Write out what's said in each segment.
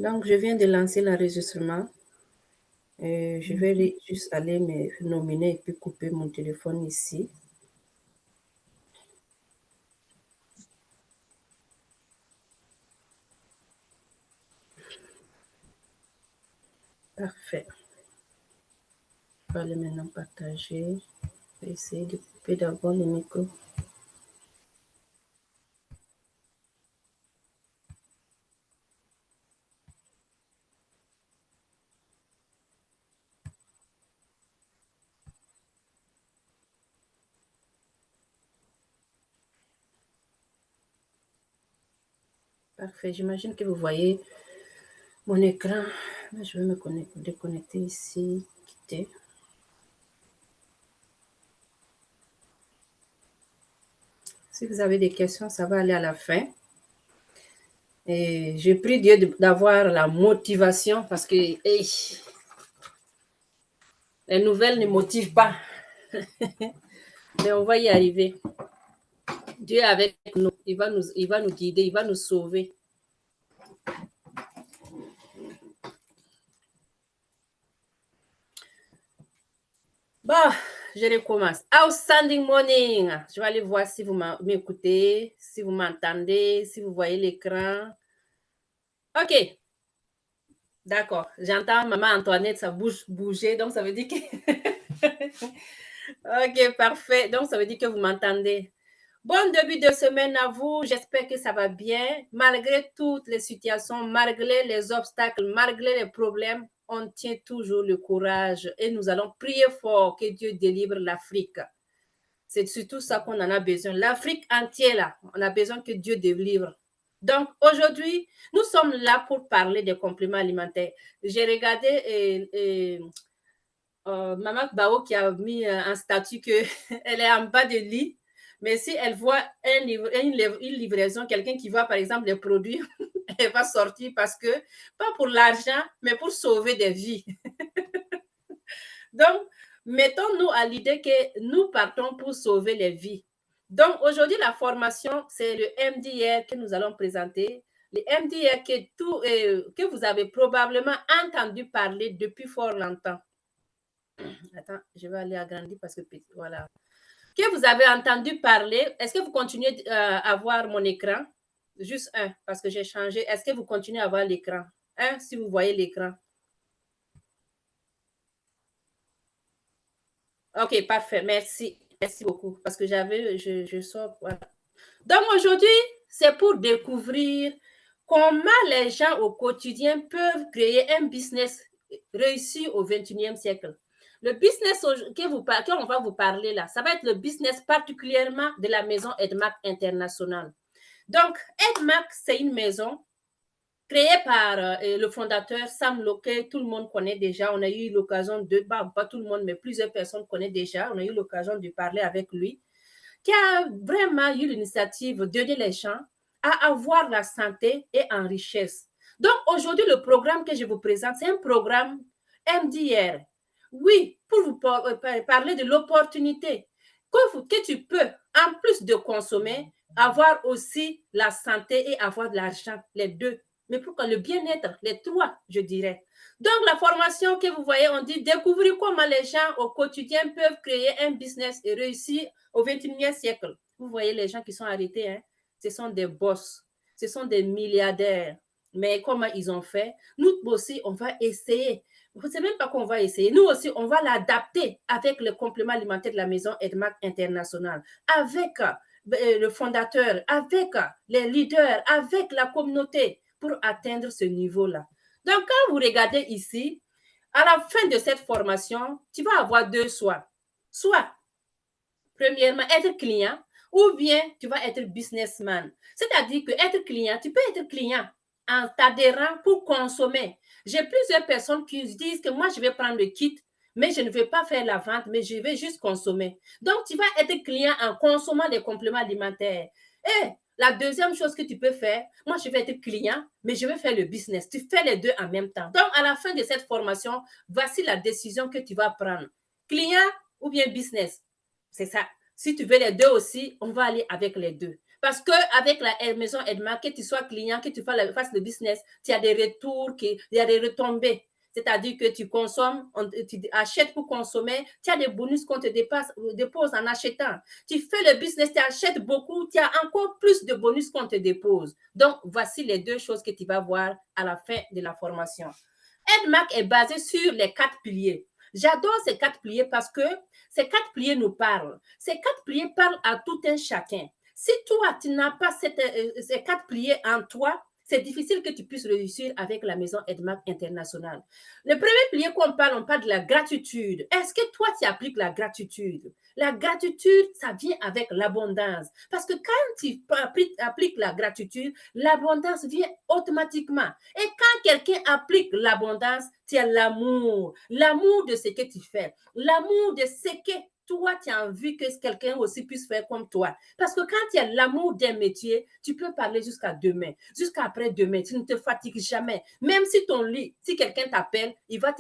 Donc, je viens de lancer l'enregistrement. Je vais juste aller me nominer et puis couper mon téléphone ici. Parfait. Je vais aller maintenant partager. Je vais essayer de couper d'abord le micro. Parfait. J'imagine que vous voyez mon écran. Je vais me déconnecter ici, quitter. Si vous avez des questions, ça va aller à la fin. Et je prie Dieu d'avoir la motivation parce que les nouvelles ne motivent pas. Mais on va y arriver. Dieu est avec nous. Il va nous guider, il va nous sauver. Bon, je recommence. Outstanding morning. Je vais aller voir si vous m'écoutez, si vous m'entendez, si vous voyez l'écran. OK. D'accord. J'entends maman Antoinette, sa bouche bouger, donc ça veut dire que... OK, parfait. Donc, ça veut dire que vous m'entendez. Bon début de semaine à vous. J'espère que ça va bien. Malgré toutes les situations, malgré les obstacles, malgré les problèmes, on tient toujours le courage et nous allons prier fort que Dieu délivre l'Afrique. C'est surtout ça qu'on en a besoin. L'Afrique entière, là, on a besoin que Dieu délivre. Donc, aujourd'hui, nous sommes là pour parler des compléments alimentaires. J'ai regardé Maman Bao qui a mis un statut qu'elle est en bas de lit, mais si elle voit une livraison, quelqu'un qui voit par exemple les produits, elle va sortir parce que, pas pour l'argent, mais pour sauver des vies. Donc, mettons-nous à l'idée que nous partons pour sauver les vies. Donc, aujourd'hui, la formation, c'est le MDR que nous allons présenter. Le MDR que vous avez probablement entendu parler depuis fort longtemps. Attends, je vais aller agrandir parce que, voilà. Que vous avez entendu parler, est-ce que vous continuez à voir mon écran? Juste un, parce que j'ai changé. Est-ce que vous continuez à voir l'écran? Un, si vous voyez l'écran. OK, parfait. Merci. Merci beaucoup. Parce que je sors. Voilà. Donc aujourd'hui, c'est pour découvrir comment les gens au quotidien peuvent créer un business réussi au 21e siècle. Le business qu'on va vous parler là, ça va être le business particulièrement de la maison Edmac International. Donc, Edmac, c'est une maison créée par le fondateur Sam Lowe, que tout le monde connaît déjà. On a eu l'occasion pas tout le monde, mais plusieurs personnes connaissent déjà. On a eu l'occasion de parler avec lui, qui a vraiment eu l'initiative d'aider les gens à avoir la santé et en richesse. Donc, aujourd'hui, le programme que je vous présente, c'est un programme MDR. Oui, pour vous parler de l'opportunité que tu peux, en plus de consommer, avoir aussi la santé et avoir de l'argent, les deux. Mais pourquoi le bien-être, les trois, je dirais. Donc, la formation que vous voyez, on dit découvrir comment les gens au quotidien peuvent créer un business et réussir au 21e siècle. Vous voyez les gens qui sont arrêtés, hein? Ce sont des boss, ce sont des milliardaires. Mais comment ils ont fait? Nous aussi, on va essayer. Vous ne savez même pas qu'on va essayer. Nous aussi, on va l'adapter avec le complément alimentaire de la maison Edmac International, avec le fondateur, avec les leaders, avec la communauté pour atteindre ce niveau-là. Donc, quand vous regardez ici, à la fin de cette formation, tu vas avoir deux choix. Soit, premièrement, être client ou bien tu vas être businessman. C'est-à-dire que être client, tu peux être client en t'adhérant pour consommer. J'ai plusieurs personnes qui disent que moi, je vais prendre le kit, mais je ne vais pas faire la vente, mais je vais juste consommer. Donc, tu vas être client en consommant des compléments alimentaires. Et la deuxième chose que tu peux faire, moi, je vais être client, mais je vais faire le business. Tu fais les deux en même temps. Donc, à la fin de cette formation, voici la décision que tu vas prendre. Client ou bien business. C'est ça. Si tu veux les deux aussi, on va aller avec les deux. Parce qu'avec la maison Edmark, que tu sois client, que tu fasses le business, tu as des retours, il y a des retombées. C'est-à-dire que tu consommes, tu achètes pour consommer, tu as des bonus qu'on te dépose en achetant. Tu fais le business, tu achètes beaucoup, tu as encore plus de bonus qu'on te dépose. Donc, voici les deux choses que tu vas voir à la fin de la formation. Edmark est basé sur les 4 piliers. J'adore ces 4 piliers parce que ces 4 piliers nous parlent. Ces 4 piliers parlent à tout un chacun. Si toi, tu n'as pas ces 4 piliers en toi, c'est difficile que tu puisses réussir avec la maison Edmark International. Le premier pilier qu'on parle, on parle de la gratitude. Est-ce que toi, tu appliques la gratitude? La gratitude, ça vient avec l'abondance. Parce que quand tu appliques la gratitude, l'abondance vient automatiquement. Et quand quelqu'un applique l'abondance, tu as l'amour. L'amour de ce que tu fais. L'amour de ce que toi, tu as envie que quelqu'un aussi puisse faire comme toi. Parce que quand tu as l'amour d'un métier, tu peux parler jusqu'à demain, jusqu'à après-demain. Tu ne te fatigues jamais. Même si ton lit, si quelqu'un t'appelle, il va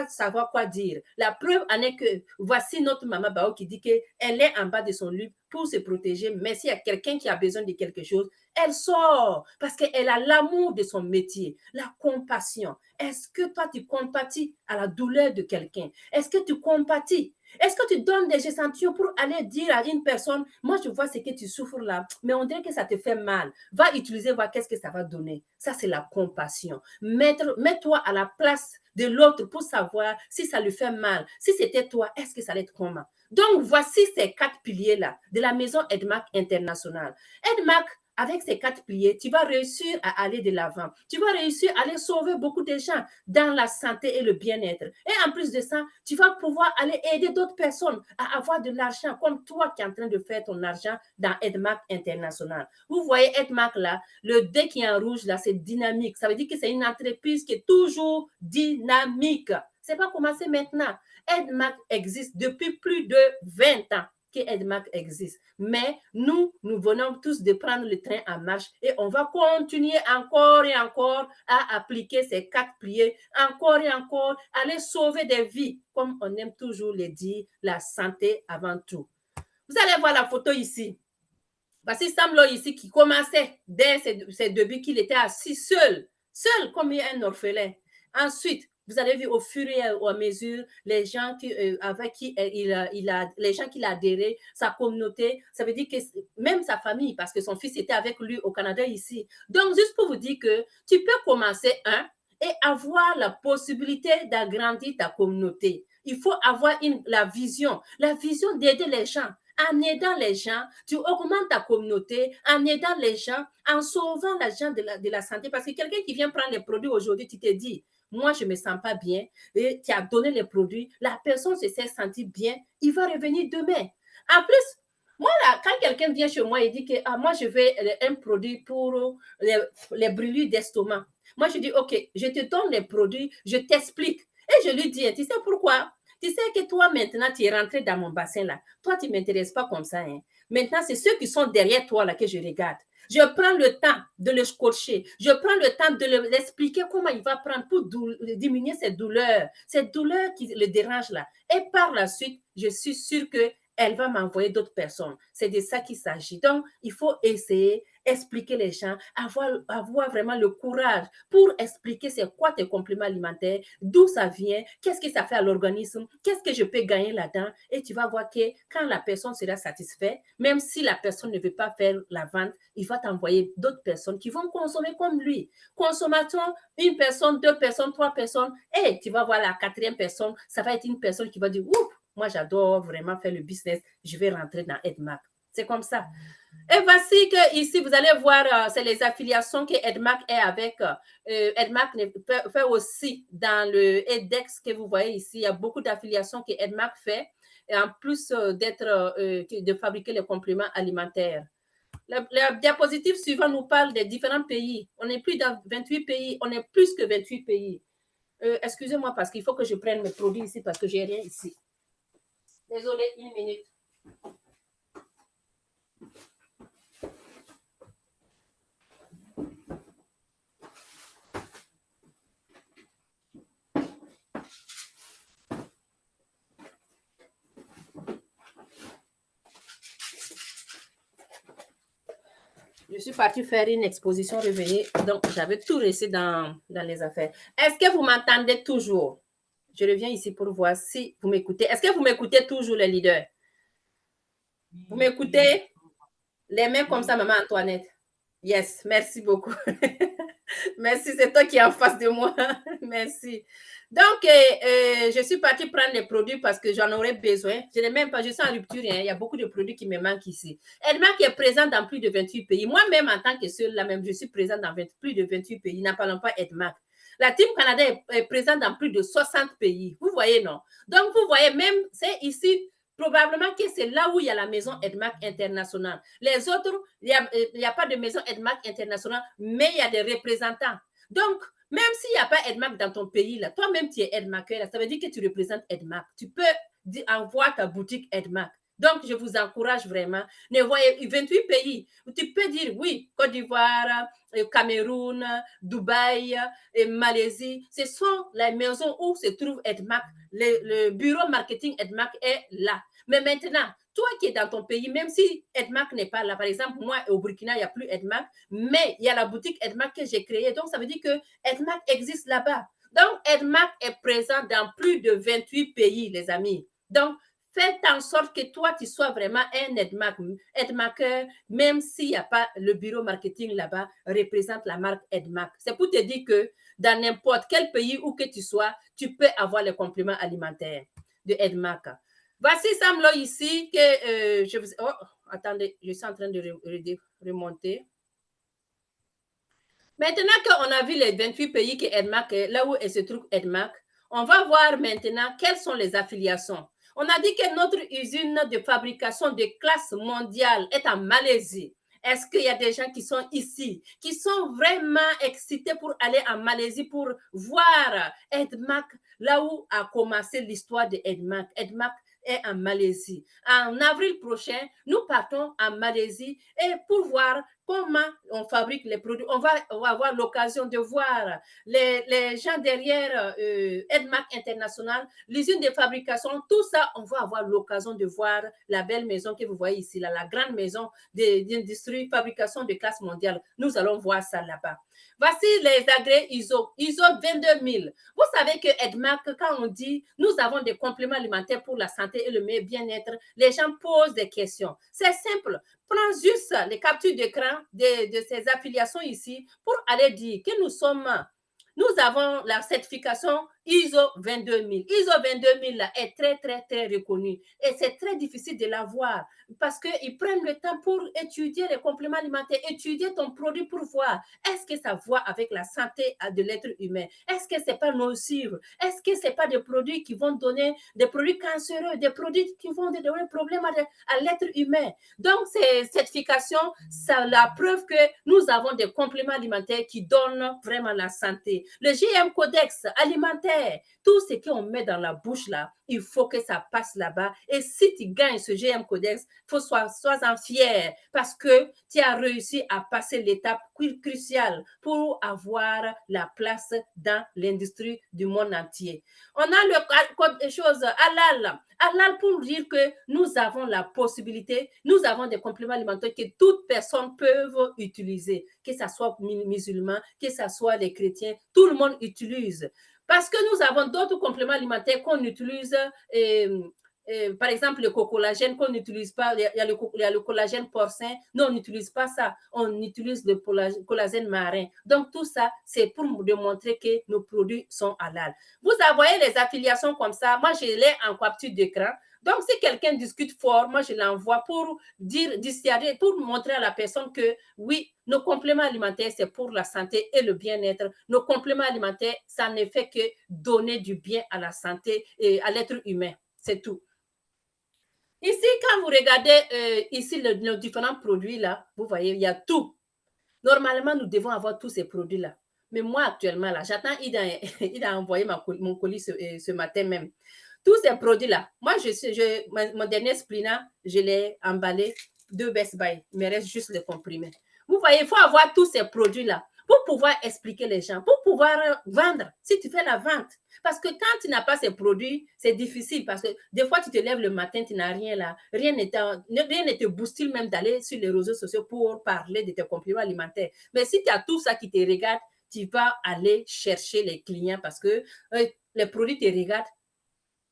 savoir quoi dire. La preuve en est que voici notre maman Bao qui dit qu'elle est en bas de son lit pour se protéger. Mais s'il y a quelqu'un qui a besoin de quelque chose, elle sort parce qu'elle a l'amour de son métier, la compassion. Est-ce que toi, tu compatis à la douleur de quelqu'un? Est-ce que tu compatis? Est-ce que tu donnes des échantillons pour aller dire à une personne, moi je vois ce que tu souffres là, mais on dirait que ça te fait mal. Va utiliser, voir qu'est-ce que ça va donner. Ça, c'est la compassion. Mets-toi à la place de l'autre pour savoir si ça lui fait mal. Si c'était toi, est-ce que ça allait être comment? Donc, voici ces 4 piliers-là de la maison Edmark International. Edmark, avec ces 4 piliers, tu vas réussir à aller de l'avant. Tu vas réussir à aller sauver beaucoup de gens dans la santé et le bien-être. Et en plus de ça, tu vas pouvoir aller aider d'autres personnes à avoir de l'argent, comme toi qui es en train de faire ton argent dans Edmark International. Vous voyez Edmark là, le D qui est en rouge là, c'est dynamique. Ça veut dire que c'est une entreprise qui est toujours dynamique. C'est pas commencé maintenant. Edmark existe depuis plus de 20 ans que Edmark existe. Mais nous venons tous de prendre le train en marche et on va continuer encore et encore à appliquer ces 4 piliers, encore et encore, aller sauver des vies, comme on aime toujours le dire, la santé avant tout. Vous allez voir la photo ici. Voici Samlo ici qui commençait dès ses débuts qu'il était assis seul comme un orphelin. Ensuite, vous avez vu au fur et à mesure les gens avec qui les gens qu'il a adhéré, sa communauté, ça veut dire que même sa famille, parce que son fils était avec lui au Canada ici. Donc, juste pour vous dire que tu peux commencer et avoir la possibilité d'agrandir ta communauté. Il faut avoir la vision d'aider les gens. En aidant les gens, tu augmentes ta communauté, en aidant les gens, en sauvant les gens de la santé. Parce que quelqu'un qui vient prendre les produits aujourd'hui, tu te dis, moi, je ne me sens pas bien, et tu as donné les produits, la personne se s'est sentie bien, il va revenir demain. En plus, moi, là, quand quelqu'un vient chez moi et dit que moi, je veux un produit pour les brûlures d'estomac, moi, je dis, OK, je te donne les produits, je t'explique. Et je lui dis, tu sais pourquoi? Tu sais que toi, maintenant, tu es rentré dans mon bassin là. Toi, tu ne m'intéresses pas comme ça. Hein. Maintenant, c'est ceux qui sont derrière toi là que je regarde. Je prends le temps de le scotcher. Je prends le temps de l'expliquer comment il va prendre pour diminuer ses douleurs qui le dérangent là. Et par la suite, je suis sûre qu'elle va m'envoyer d'autres personnes. C'est de ça qu'il s'agit. Donc, il faut essayer, expliquer les gens, avoir vraiment le courage pour expliquer c'est quoi tes compléments alimentaires, d'où ça vient, qu'est-ce que ça fait à l'organisme, qu'est-ce que je peux gagner là-dedans. Et tu vas voir que quand la personne sera satisfaite, même si la personne ne veut pas faire la vente, il va t'envoyer d'autres personnes qui vont consommer comme lui. Consommation, une personne, 2 personnes, 3 personnes, et tu vas voir la 4e personne, ça va être une personne qui va dire, ouf, moi j'adore vraiment faire le business, je vais rentrer dans Edmark. C'est comme ça. Et voici que ici, vous allez voir, c'est les affiliations que Edmark est avec. Edmark fait aussi dans le EDEX que vous voyez ici, il y a beaucoup d'affiliations que Edmark fait, et en plus de fabriquer les compléments alimentaires. La diapositive suivante nous parle des différents pays. On n'est plus dans 28 pays, on est plus que 28 pays. Excusez-moi parce qu'il faut que je prenne mes produits ici parce que je n'ai rien ici. Désolée, une minute. Je suis partie faire une exposition revenue, donc j'avais tout laissé dans les affaires. Est-ce que vous m'entendez toujours? Je reviens ici pour voir si vous m'écoutez. Est-ce que vous m'écoutez toujours, les leaders? Vous m'écoutez? Les mains comme ça, maman Antoinette. Yes, merci beaucoup. Merci, c'est toi qui es en face de moi. Merci. Donc, je suis partie prendre les produits parce que j'en aurais besoin. Je n'ai même pas, je suis en rupture. Hein. Il y a beaucoup de produits qui me manquent ici. Edmac est présent dans plus de 28 pays. Moi-même, en tant que seule, là même, je suis présente dans plus de 28 pays. N'en parlons pas Edmac. La Team Canada est présente dans plus de 60 pays. Vous voyez, non? Donc, vous voyez, même, c'est ici, probablement que c'est là où il y a la maison Edmac International. Les autres, il n'y a pas de maison Edmac International, mais il y a des représentants. Donc, même s'il n'y a pas Edmac dans ton pays, là, toi-même, tu es Edmaceur, ça veut dire que tu représentes Edmac. Tu peux avoir ta boutique Edmac. Donc, je vous encourage vraiment. Ne voyez 28 pays. Tu peux dire oui, Côte d'Ivoire, Cameroun, Dubaï, et Malaisie. Ce sont les maisons où se trouve Edmac. Le bureau marketing Edmac est là. Mais maintenant, toi qui es dans ton pays, même si Edmac n'est pas là, par exemple, moi au Burkina, il n'y a plus Edmac, mais il y a la boutique Edmac que j'ai créée. Donc, ça veut dire que Edmac existe là-bas. Donc, Edmac est présent dans plus de 28 pays, les amis. Donc, faites en sorte que toi, tu sois vraiment un Edmaceur, même s'il n'y a pas le bureau marketing là-bas, représente la marque Edmac. C'est pour te dire que dans n'importe quel pays où que tu sois, tu peux avoir les compléments alimentaires de Edmac. Voici Samlo ici que je vous... Oh, attendez, je suis en train de remonter. Maintenant qu'on a vu les 28 pays que Edmac, là où se trouve Edmac, on va voir maintenant quelles sont les affiliations. On a dit que notre usine de fabrication de classe mondiale est en Malaisie. Est-ce qu'il y a des gens qui sont ici, qui sont vraiment excités pour aller en Malaisie pour voir Edmac, là où a commencé l'histoire de Edmac? Edmac est en Malaisie. En avril prochain, nous partons en Malaisie et pour voir comment on fabrique les produits. On va avoir l'occasion de voir les gens derrière Edmac International, l'usine de fabrication, tout ça, on va avoir l'occasion de voir la belle maison que vous voyez ici, là, la grande maison d'industrie, fabrication de classe mondiale. Nous allons voir ça là-bas. Voici les agrès ISO 22000. Vous savez que Edmac, quand on dit nous avons des compléments alimentaires pour la santé et le bien-être, les gens posent des questions. C'est simple. Prends juste les captures d'écran de ces affiliations ici pour aller dire que nous avons la certification ISO 22000. ISO 22000 là, est très, très, très reconnue. Et c'est très difficile de l'avoir parce qu'ils prennent le temps pour étudier les compléments alimentaires, étudier ton produit pour voir est-ce que ça va avec la santé de l'être humain? Est-ce que ce n'est pas nocif? Est-ce que ce n'est pas des produits qui vont donner des produits cancéreux, des produits qui vont donner des problèmes à l'être humain? Donc, ces certifications, c'est la preuve que nous avons des compléments alimentaires qui donnent vraiment la santé. Le GM Codex alimentaire, tout ce qu'on met dans la bouche là, il faut que ça passe là-bas. Et si tu gagnes ce GM Codex, sois-en fier parce que tu as réussi à passer l'étape cruciale pour avoir la place dans l'industrie du monde entier. On a le code des choses halal. Halal pour dire que nous avons la possibilité, nous avons des compléments alimentaires que toute personne peut utiliser, que ce soit musulman, que ce soit les chrétiens, tout le monde utilise. Parce que nous avons d'autres compléments alimentaires qu'on utilise, par exemple le cocollagène qu'on n'utilise pas, il y a le collagène porcin, non, on n'utilise pas ça, on utilise le collagène marin. Donc tout ça, c'est pour démontrer que nos produits sont halal. Vous voyez les affiliations comme ça, moi je l'ai en capture d'écran. Donc, si quelqu'un discute fort, moi, je l'envoie pour dissuader, pour montrer à la personne que, oui, nos compléments alimentaires, c'est pour la santé et le bien-être. Nos compléments alimentaires, ça ne fait que donner du bien à la santé et à l'être humain. C'est tout. Ici, quand vous regardez ici nos différents produits, là, vous voyez, il y a tout. Normalement, nous devons avoir tous ces produits-là. Mais moi, actuellement, là, j'attends, il a envoyé mon colis ce matin même. Tous ces produits-là, moi, mon dernier Splina, je l'ai emballé 2 Best Buy. Il me reste juste les comprimés. Vous voyez, il faut avoir tous ces produits-là pour pouvoir expliquer les gens, pour pouvoir vendre, si tu fais la vente. Parce que quand tu n'as pas ces produits, c'est difficile parce que des fois, tu te lèves le matin, tu n'as rien là, rien ne te boostille même d'aller sur les réseaux sociaux pour parler de tes compléments alimentaires. Mais si tu as tout ça qui te regarde, tu vas aller chercher les clients parce que les produits te regardent,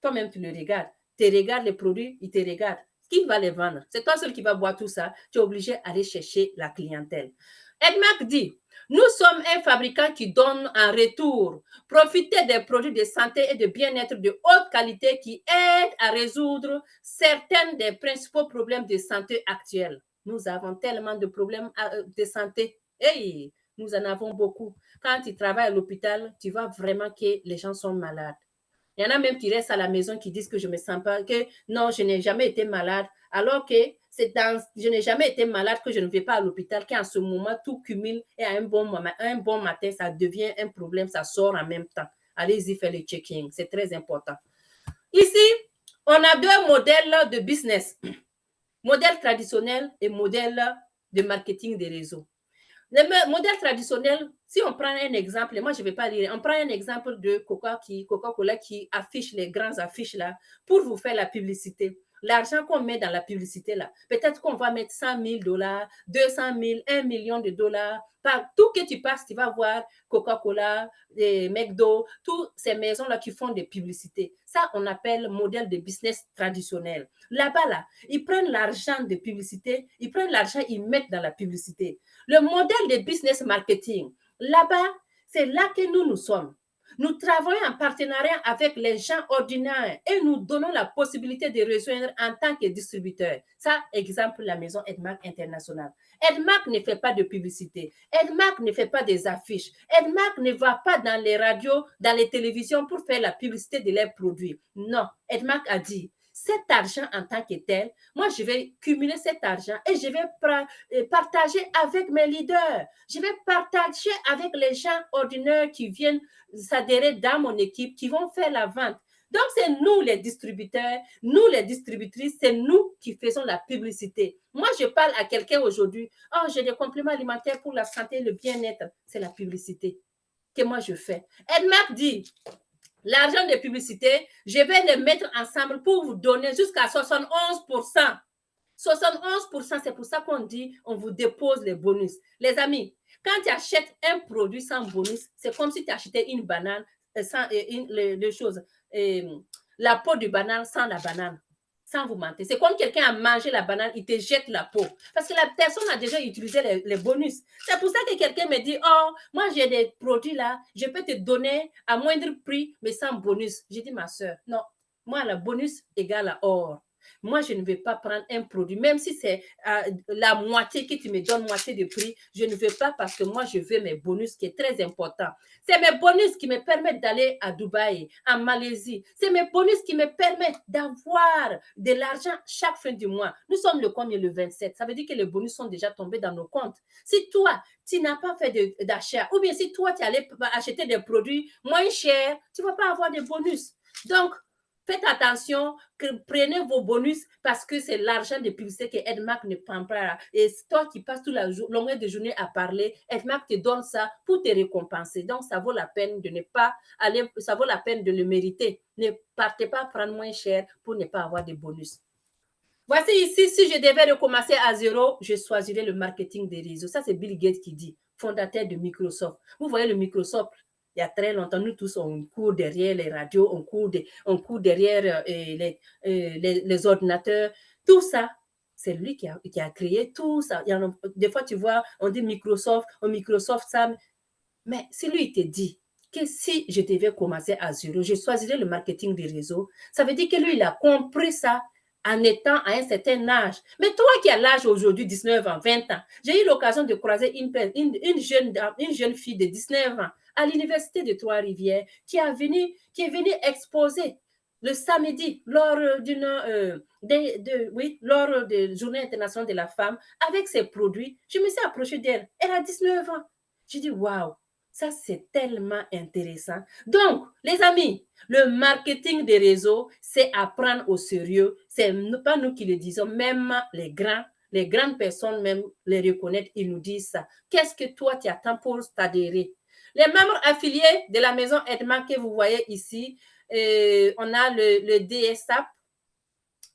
toi-même tu le regardes. Tu regardes les produits, ils te regardent. Qui va les vendre? C'est toi seul qui va boire tout ça. Tu es obligé d'aller chercher la clientèle. Edmark dit, nous sommes un fabricant qui donne en retour. Profitez des produits de santé et de bien-être de haute qualité qui aident à résoudre certains des principaux problèmes de santé actuels. Nous avons tellement de problèmes de santé. Hey, nous en avons beaucoup. Quand tu travailles à l'hôpital, tu vois vraiment que les gens sont malades. Il y en a même qui restent à la maison qui disent que je ne me sens pas, que non, je n'ai jamais été malade, alors que je n'ai jamais été malade que je ne vais pas à l'hôpital, qu'en ce moment, tout cumule et à un bon matin, ça devient un problème, ça sort en même temps. Allez-y faire le checking, c'est très important. Ici, on a deux modèles de business, modèle traditionnel et modèle de marketing des réseaux. Le modèle traditionnel, si on prend un exemple, moi je ne vais pas lire, on prend un exemple de Coca-Cola qui affiche les grandes affiches là pour vous faire la publicité. L'argent qu'on met dans la publicité là, peut-être qu'on va mettre 100 000 $, 200 000, 1 million de dollars. Partout que tu passes, tu vas voir Coca-Cola, McDo, toutes ces maisons-là qui font des publicités. Ça, on appelle modèle de business traditionnel. Là-bas, là, ils prennent l'argent de publicité, ils prennent l'argent, ils mettent dans la publicité. Le modèle de business marketing, là-bas, c'est là que nous sommes. Nous travaillons en partenariat avec les gens ordinaires et nous donnons la possibilité de rejoindre en tant que distributeur. Ça, exemple, la maison Edmark International. Edmark ne fait pas de publicité. Edmark ne fait pas des affiches. Edmark ne va pas dans les radios, dans les télévisions pour faire la publicité de leurs produits. Non, Edmark a dit, cet argent en tant que tel, moi, je vais cumuler cet argent et je vais partager avec mes leaders. Je vais partager avec les gens ordinaires qui viennent s'adhérer dans mon équipe, qui vont faire la vente. Donc, c'est nous les distributeurs, nous les distributrices, c'est nous qui faisons la publicité. Moi, je parle à quelqu'un aujourd'hui, oh, j'ai des compléments alimentaires pour la santé et le bien-être. C'est la publicité que moi je fais. Edmark dit, l'argent de publicité, je vais le mettre ensemble pour vous donner jusqu'à 71%. 71%, c'est pour ça qu'on dit, on vous dépose les bonus. Les amis, quand tu achètes un produit sans bonus, c'est comme si tu achetais une banane sans la peau de banane sans la banane. Sans vous mentir. C'est comme quelqu'un a mangé la banane, il te jette la peau. Parce que la personne a déjà utilisé les bonus. C'est pour ça que quelqu'un me dit, oh, moi j'ai des produits là, je peux te donner à moindre prix, mais sans bonus. J'ai dit, ma soeur, non, moi, le bonus égale à or. Moi, je ne vais pas prendre un produit, même si c'est la moitié que tu me donnes, moitié de prix, je ne veux pas parce que moi, je veux mes bonus qui est très important. C'est mes bonus qui me permettent d'aller à Dubaï, en Malaisie. C'est mes bonus qui me permettent d'avoir de l'argent chaque fin du mois. Nous sommes le combien? Le 27. Ça veut dire que les bonus sont déjà tombés dans nos comptes. Si toi, tu n'as pas fait d'achat, ou bien si toi, tu allais acheter des produits moins chers, tu ne vas pas avoir de bonus. Donc, faites attention, prenez vos bonus parce que c'est l'argent de publicité que Edmark ne prend pas. Et toi qui passes toute la longueur de journée à parler, Edmark te donne ça pour te récompenser. Donc, ça vaut la peine de ne pas aller, ça vaut la peine de le mériter. Ne partez pas prendre moins cher pour ne pas avoir de bonus. Voici ici, si je devais recommencer à zéro, je choisirais le marketing des réseaux. Ça, c'est Bill Gates qui dit, fondateur de Microsoft. Vous voyez le Microsoft, il y a très longtemps, nous tous, on court derrière les radios, on court derrière les ordinateurs. Tout ça, c'est lui qui a créé tout ça. Des fois, tu vois, on dit Microsoft, ça. Mais si lui, il te dit que si je devais commencer à zéro, je choisirais le marketing des réseaux, ça veut dire que lui, il a compris ça en étant à un certain âge. Mais toi qui as l'âge aujourd'hui, 19 ans, 20 ans, j'ai eu l'occasion de croiser une jeune fille de 19 ans à l'université de Trois-Rivières qui est venue exposer le samedi lors lors de Journée internationale de la femme avec ses produits. Je me suis approchée d'elle. Elle a 19 ans. J'ai dit, waouh, ça c'est tellement intéressant. Donc, les amis, le marketing des réseaux, c'est à prendre au sérieux. C'est pas nous qui le disons, même les grands, Les grandes personnes même les reconnaissent, ils nous disent ça. Qu'est-ce que toi, tu attends pour t'adhérer? Les membres affiliés de la maison Edma que vous voyez ici, on a le DSAP,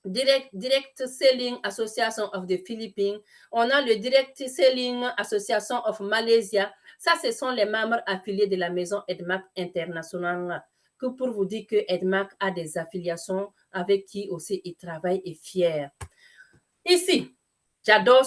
Direct Selling Association of the Philippines. On a le Direct Selling Association of Malaysia. Ça, ce sont les membres affiliés de la maison EDMAC International. Que pour vous dire que EDMAC a des affiliations avec qui aussi il travaille et fier. Ici, j'adore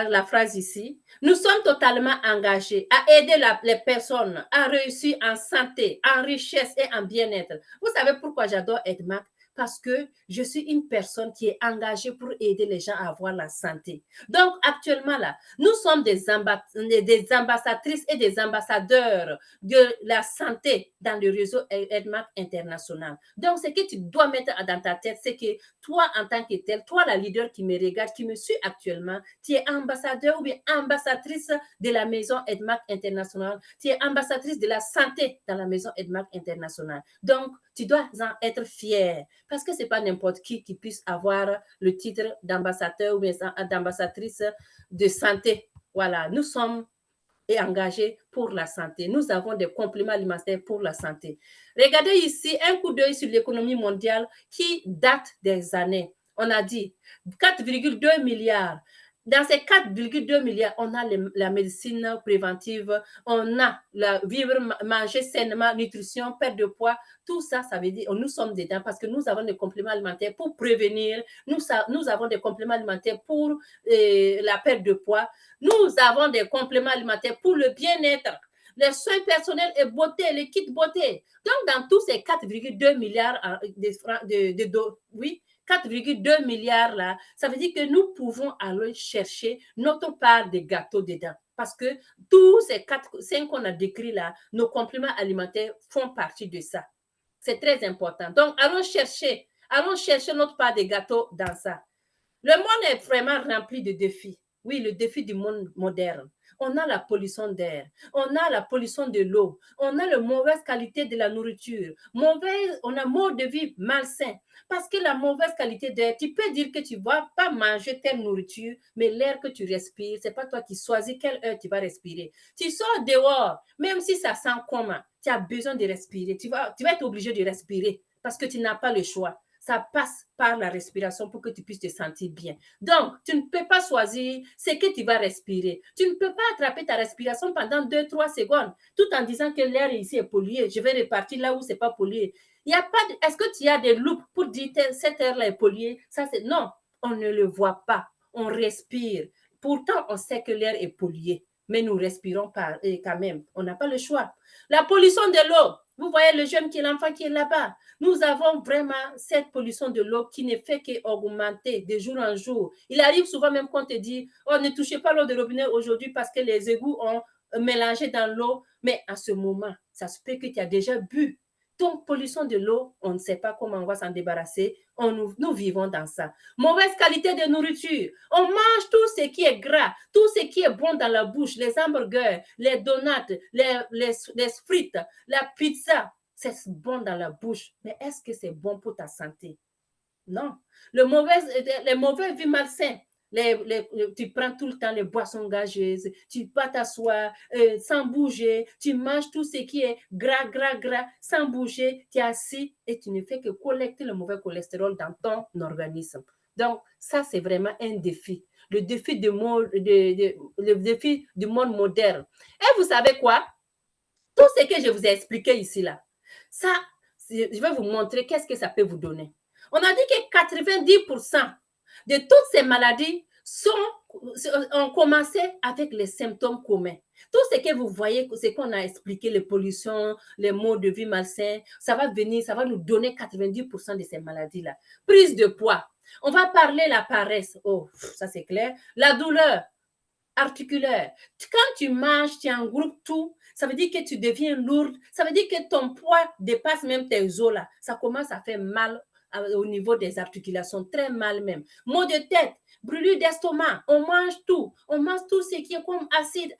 la phrase ici. Nous sommes totalement engagés à aider les personnes à réussir en santé, en richesse et en bien-être. Vous savez pourquoi j'adore EDMAC? Parce que je suis une personne qui est engagée pour aider les gens à avoir la santé. Donc, actuellement, là, nous sommes des ambassadrices et des ambassadeurs de la santé dans le réseau EDMAC international. Donc, ce que tu dois mettre dans ta tête, c'est que toi, en tant que tel, toi, la leader qui me regarde, qui me suit actuellement, tu es ambassadeur ou bien ambassadrice de la maison EDMAC international. Tu es ambassadrice de la santé dans la maison EDMAC international. Donc, tu dois en être fier parce que ce n'est pas n'importe qui puisse avoir le titre d'ambassadeur ou bien d'ambassadrice de santé. Voilà, nous sommes engagés pour la santé. Nous avons des compléments alimentaires pour la santé. Regardez ici un coup d'œil sur l'économie mondiale qui date des années. On a dit 4,2 milliards. Dans ces 4,2 milliards, on a la médecine préventive, on a vivre, manger sainement, nutrition, perte de poids. Tout ça, ça veut dire nous sommes dedans parce que nous avons des compléments alimentaires pour prévenir. Nous avons des compléments alimentaires pour la perte de poids. Nous avons des compléments alimentaires pour le bien-être, les soins personnels et beauté, les kits beauté. Donc, dans tous ces 4,2 milliards oui, 4,2 milliards là, ça veut dire que nous pouvons aller chercher notre part de gâteau dedans. Parce que tous ces 5 qu'on a décrits là, nos compléments alimentaires font partie de ça. C'est très important. Donc, allons chercher notre part de gâteau dans ça. Le monde est vraiment rempli de défis. Oui, le défi du monde moderne. On a la pollution d'air, on a la pollution de l'eau, on a la mauvaise qualité de la nourriture, on a un mode de vie malsain. Parce que la mauvaise qualité d'air, tu peux dire que tu ne vas pas manger telle nourriture, mais l'air que tu respires, ce n'est pas toi qui choisis quelle heure tu vas respirer. Tu sors dehors, même si ça sent comment, tu as besoin de respirer. Tu vas être obligé de respirer parce que tu n'as pas le choix. Ça passe par la respiration pour que tu puisses te sentir bien. Donc, tu ne peux pas choisir ce que tu vas respirer. Tu ne peux pas attraper ta respiration pendant 2-3 secondes tout en disant que l'air ici est pollué. Je vais repartir là où ce n'est pas pollué. Il y a pas est-ce que tu as des loupes pour dire que cette air-là est polluée? Non, on ne le voit pas. On respire. Pourtant, on sait que l'air est pollué, mais nous respirons quand même. On n'a pas le choix. La pollution de l'eau. Vous voyez le jeune l'enfant qui est là-bas. Nous avons vraiment cette pollution de l'eau qui ne fait qu'augmenter de jour en jour. Il arrive souvent même qu'on te dit, oh, ne touchez pas l'eau de robinet aujourd'hui parce que les égouts ont mélangé dans l'eau. Mais à ce moment, ça se peut que tu as déjà bu. Donc, pollution de l'eau, on ne sait pas comment on va s'en débarrasser. Nous vivons dans ça. Mauvaise qualité de nourriture. On mange tout ce qui est gras, tout ce qui est bon dans la bouche, les hamburgers, les donuts, les frites, la pizza. C'est bon dans la bouche, mais est-ce que c'est bon pour ta santé? Non. Les mauvais vies malsains. Tu prends tout le temps les boissons gazeuses, tu vas t'asseoir sans bouger, tu manges tout ce qui est gras, sans bouger, tu es assis et tu ne fais que collecter le mauvais cholestérol dans ton organisme. Donc, ça, c'est vraiment un défi. Le défi du monde moderne. Et vous savez quoi? Tout ce que je vous ai expliqué ici, là, ça, je vais vous montrer qu'est-ce que ça peut vous donner. On a dit que 90% de toutes ces maladies ont commencé avec les symptômes communs. Tout ce que vous voyez, ce qu'on a expliqué, les pollutions, les modes de vie malsains, ça va nous donner 90% de ces maladies-là. Prise de poids. On va parler la paresse. Oh, ça c'est clair. La douleur articulaire. Quand tu manges, tu engroupes tout, ça veut dire que tu deviens lourde, ça veut dire que ton poids dépasse même tes os là. Ça commence à faire mal au niveau des articulations, très mal même. Maux de tête, brûlure d'estomac, on mange tout ce qui est comme acide,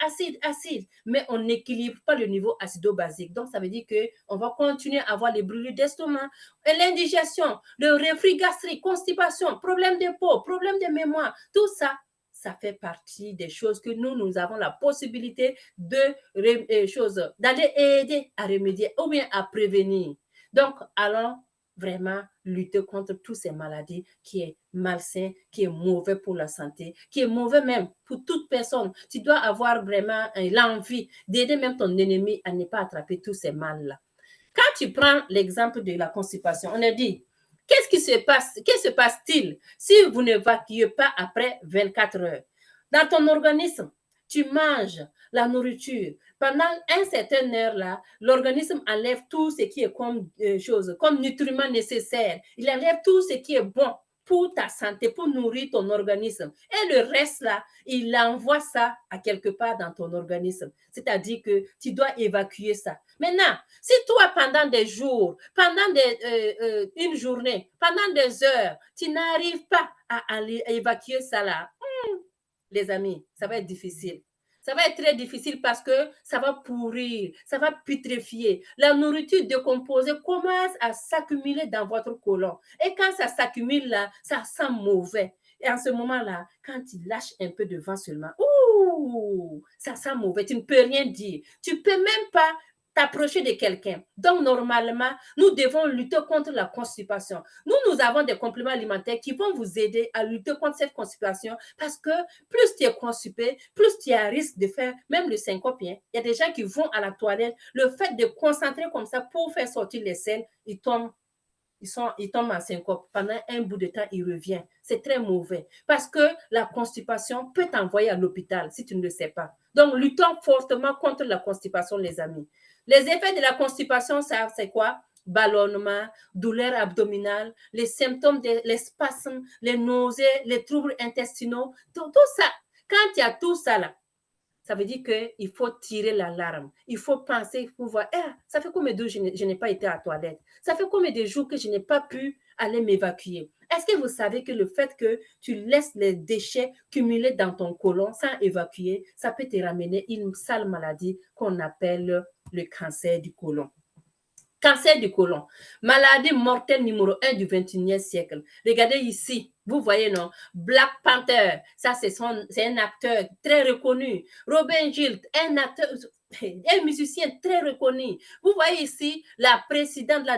mais on n'équilibre pas le niveau acido-basique. Donc, ça veut dire qu'on va continuer à avoir les brûlures d'estomac, l'indigestion, le reflux gastrique, constipation, problème de peau, problème de mémoire, tout ça, ça fait partie des choses que nous avons la possibilité d'aller aider à remédier ou bien à prévenir. Donc, allons vraiment lutter contre toutes ces maladies qui est malsain, qui est mauvais pour la santé, qui est mauvais même pour toute personne. Tu dois avoir vraiment l'envie d'aider même ton ennemi à ne pas attraper tous ces mal-là. Quand tu prends l'exemple de la constipation, on a dit, qu'est-ce se passe-t-il si vous n'évacuez pas après 24 heures? Dans ton organisme, tu manges la nourriture. Pendant une certaine heure-là, l'organisme enlève tout ce qui est comme nutriments nécessaires. Il enlève tout ce qui est bon pour ta santé, pour nourrir ton organisme. Et le reste là, il envoie ça à quelque part dans ton organisme. C'est-à-dire que tu dois évacuer ça. Maintenant, si toi, pendant des jours, pendant une journée, pendant des heures, tu n'arrives pas à évacuer ça là, les amis, ça va être difficile. Ça va être très difficile parce que ça va pourrir, ça va putréfier. La nourriture décomposée commence à s'accumuler dans votre côlon. Et quand ça s'accumule là, ça sent mauvais. Et en ce moment-là, quand tu lâches un peu de vent seulement, ça sent mauvais, tu ne peux rien dire. Tu ne peux même pas t'approcher de quelqu'un. Donc, normalement, nous devons lutter contre la constipation. Nous avons des compléments alimentaires qui vont vous aider à lutter contre cette constipation parce que plus tu es constipé, plus tu as risque de faire même le syncope. Il y a des gens qui vont à la toilette. Le fait de concentrer comme ça pour faire sortir les selles, ils tombent en syncope. Pendant un bout de temps, il revient. C'est très mauvais parce que la constipation peut t'envoyer à l'hôpital si tu ne le sais pas. Donc, luttons fortement contre la constipation, les amis. Les effets de la constipation, ça, c'est quoi? Ballonnement, douleur abdominale, les symptômes, les spasmes, les nausées, les troubles intestinaux, tout ça. Quand il y a tout ça là, ça veut dire qu'il faut tirer l'alarme. Il faut penser, il faut voir, ça fait combien de jours je n'ai pas été à la toilette? Ça fait combien de jours que je n'ai pas pu aller m'évacuer? Est-ce que vous savez que le fait que tu laisses les déchets cumuler dans ton côlon sans évacuer, ça peut te ramener une sale maladie qu'on appelle le cancer du côlon? Cancer du côlon, maladie mortelle numéro 1 du 21e siècle. Regardez ici, vous voyez, non? Black Panther, ça c'est un acteur très reconnu. Robin Gilles, un musicien très reconnu. Vous voyez ici la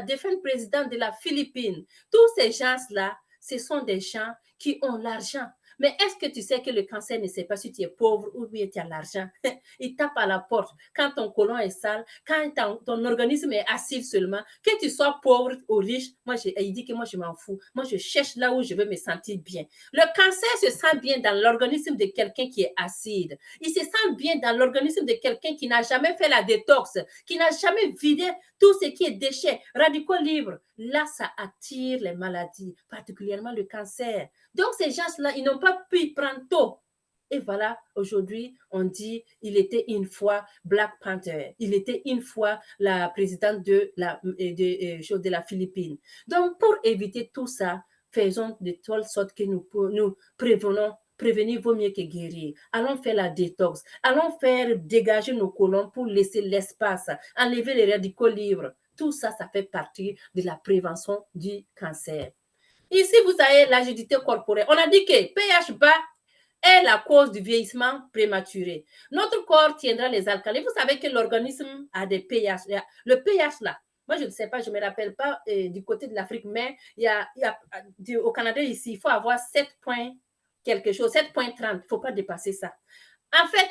défunte présidente de la Philippines. Tous ces gens-là, ce sont des gens qui ont l'argent. Mais est-ce que tu sais que le cancer ne sait pas si tu es pauvre ou bien tu as l'argent? Il tape à la porte. Quand ton côlon est sale, quand ton organisme est acide seulement, que tu sois pauvre ou riche, il dit que moi je m'en fous. Moi je cherche là où je veux me sentir bien. Le cancer se sent bien dans l'organisme de quelqu'un qui est acide. Il se sent bien dans l'organisme de quelqu'un qui n'a jamais fait la détox, qui n'a jamais vidé tout ce qui est déchets, radicaux libres. Là, ça attire les maladies, particulièrement le cancer. Donc, ces gens-là, ils n'ont pas pu y prendre tôt. Et voilà, aujourd'hui, on dit, il était une fois Black Panther. Il était une fois la présidente de la Philippines. Donc, pour éviter tout ça, faisons de telle sorte que nous prévenons. Prévenir vaut mieux que guérir. Allons faire la détox. Allons faire dégager nos côlons pour laisser l'espace, enlever les radicaux libres. Tout ça, ça fait partie de la prévention du cancer. Ici, vous avez l'agilité corporelle. On a dit que pH bas est la cause du vieillissement prématuré. Notre corps tiendra les alcalis. Vous savez que l'organisme a des pH. Le pH là, moi je ne sais pas, je ne me rappelle pas du côté de l'Afrique, mais au Canada ici, il faut avoir 7 points quelque chose, 7,30. Il ne faut pas dépasser ça. En fait,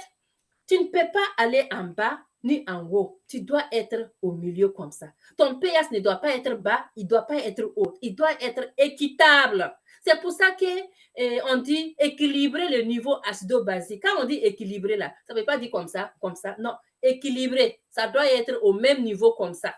tu ne peux pas aller en bas ni en haut. Tu dois être au milieu comme ça. Ton pH ne doit pas être bas, il ne doit pas être haut. Il doit être équitable. C'est pour ça qu'on dit équilibrer le niveau acido-basique. Quand on dit équilibrer là, ça ne veut pas dire comme ça. Non, équilibrer, ça doit être au même niveau comme ça.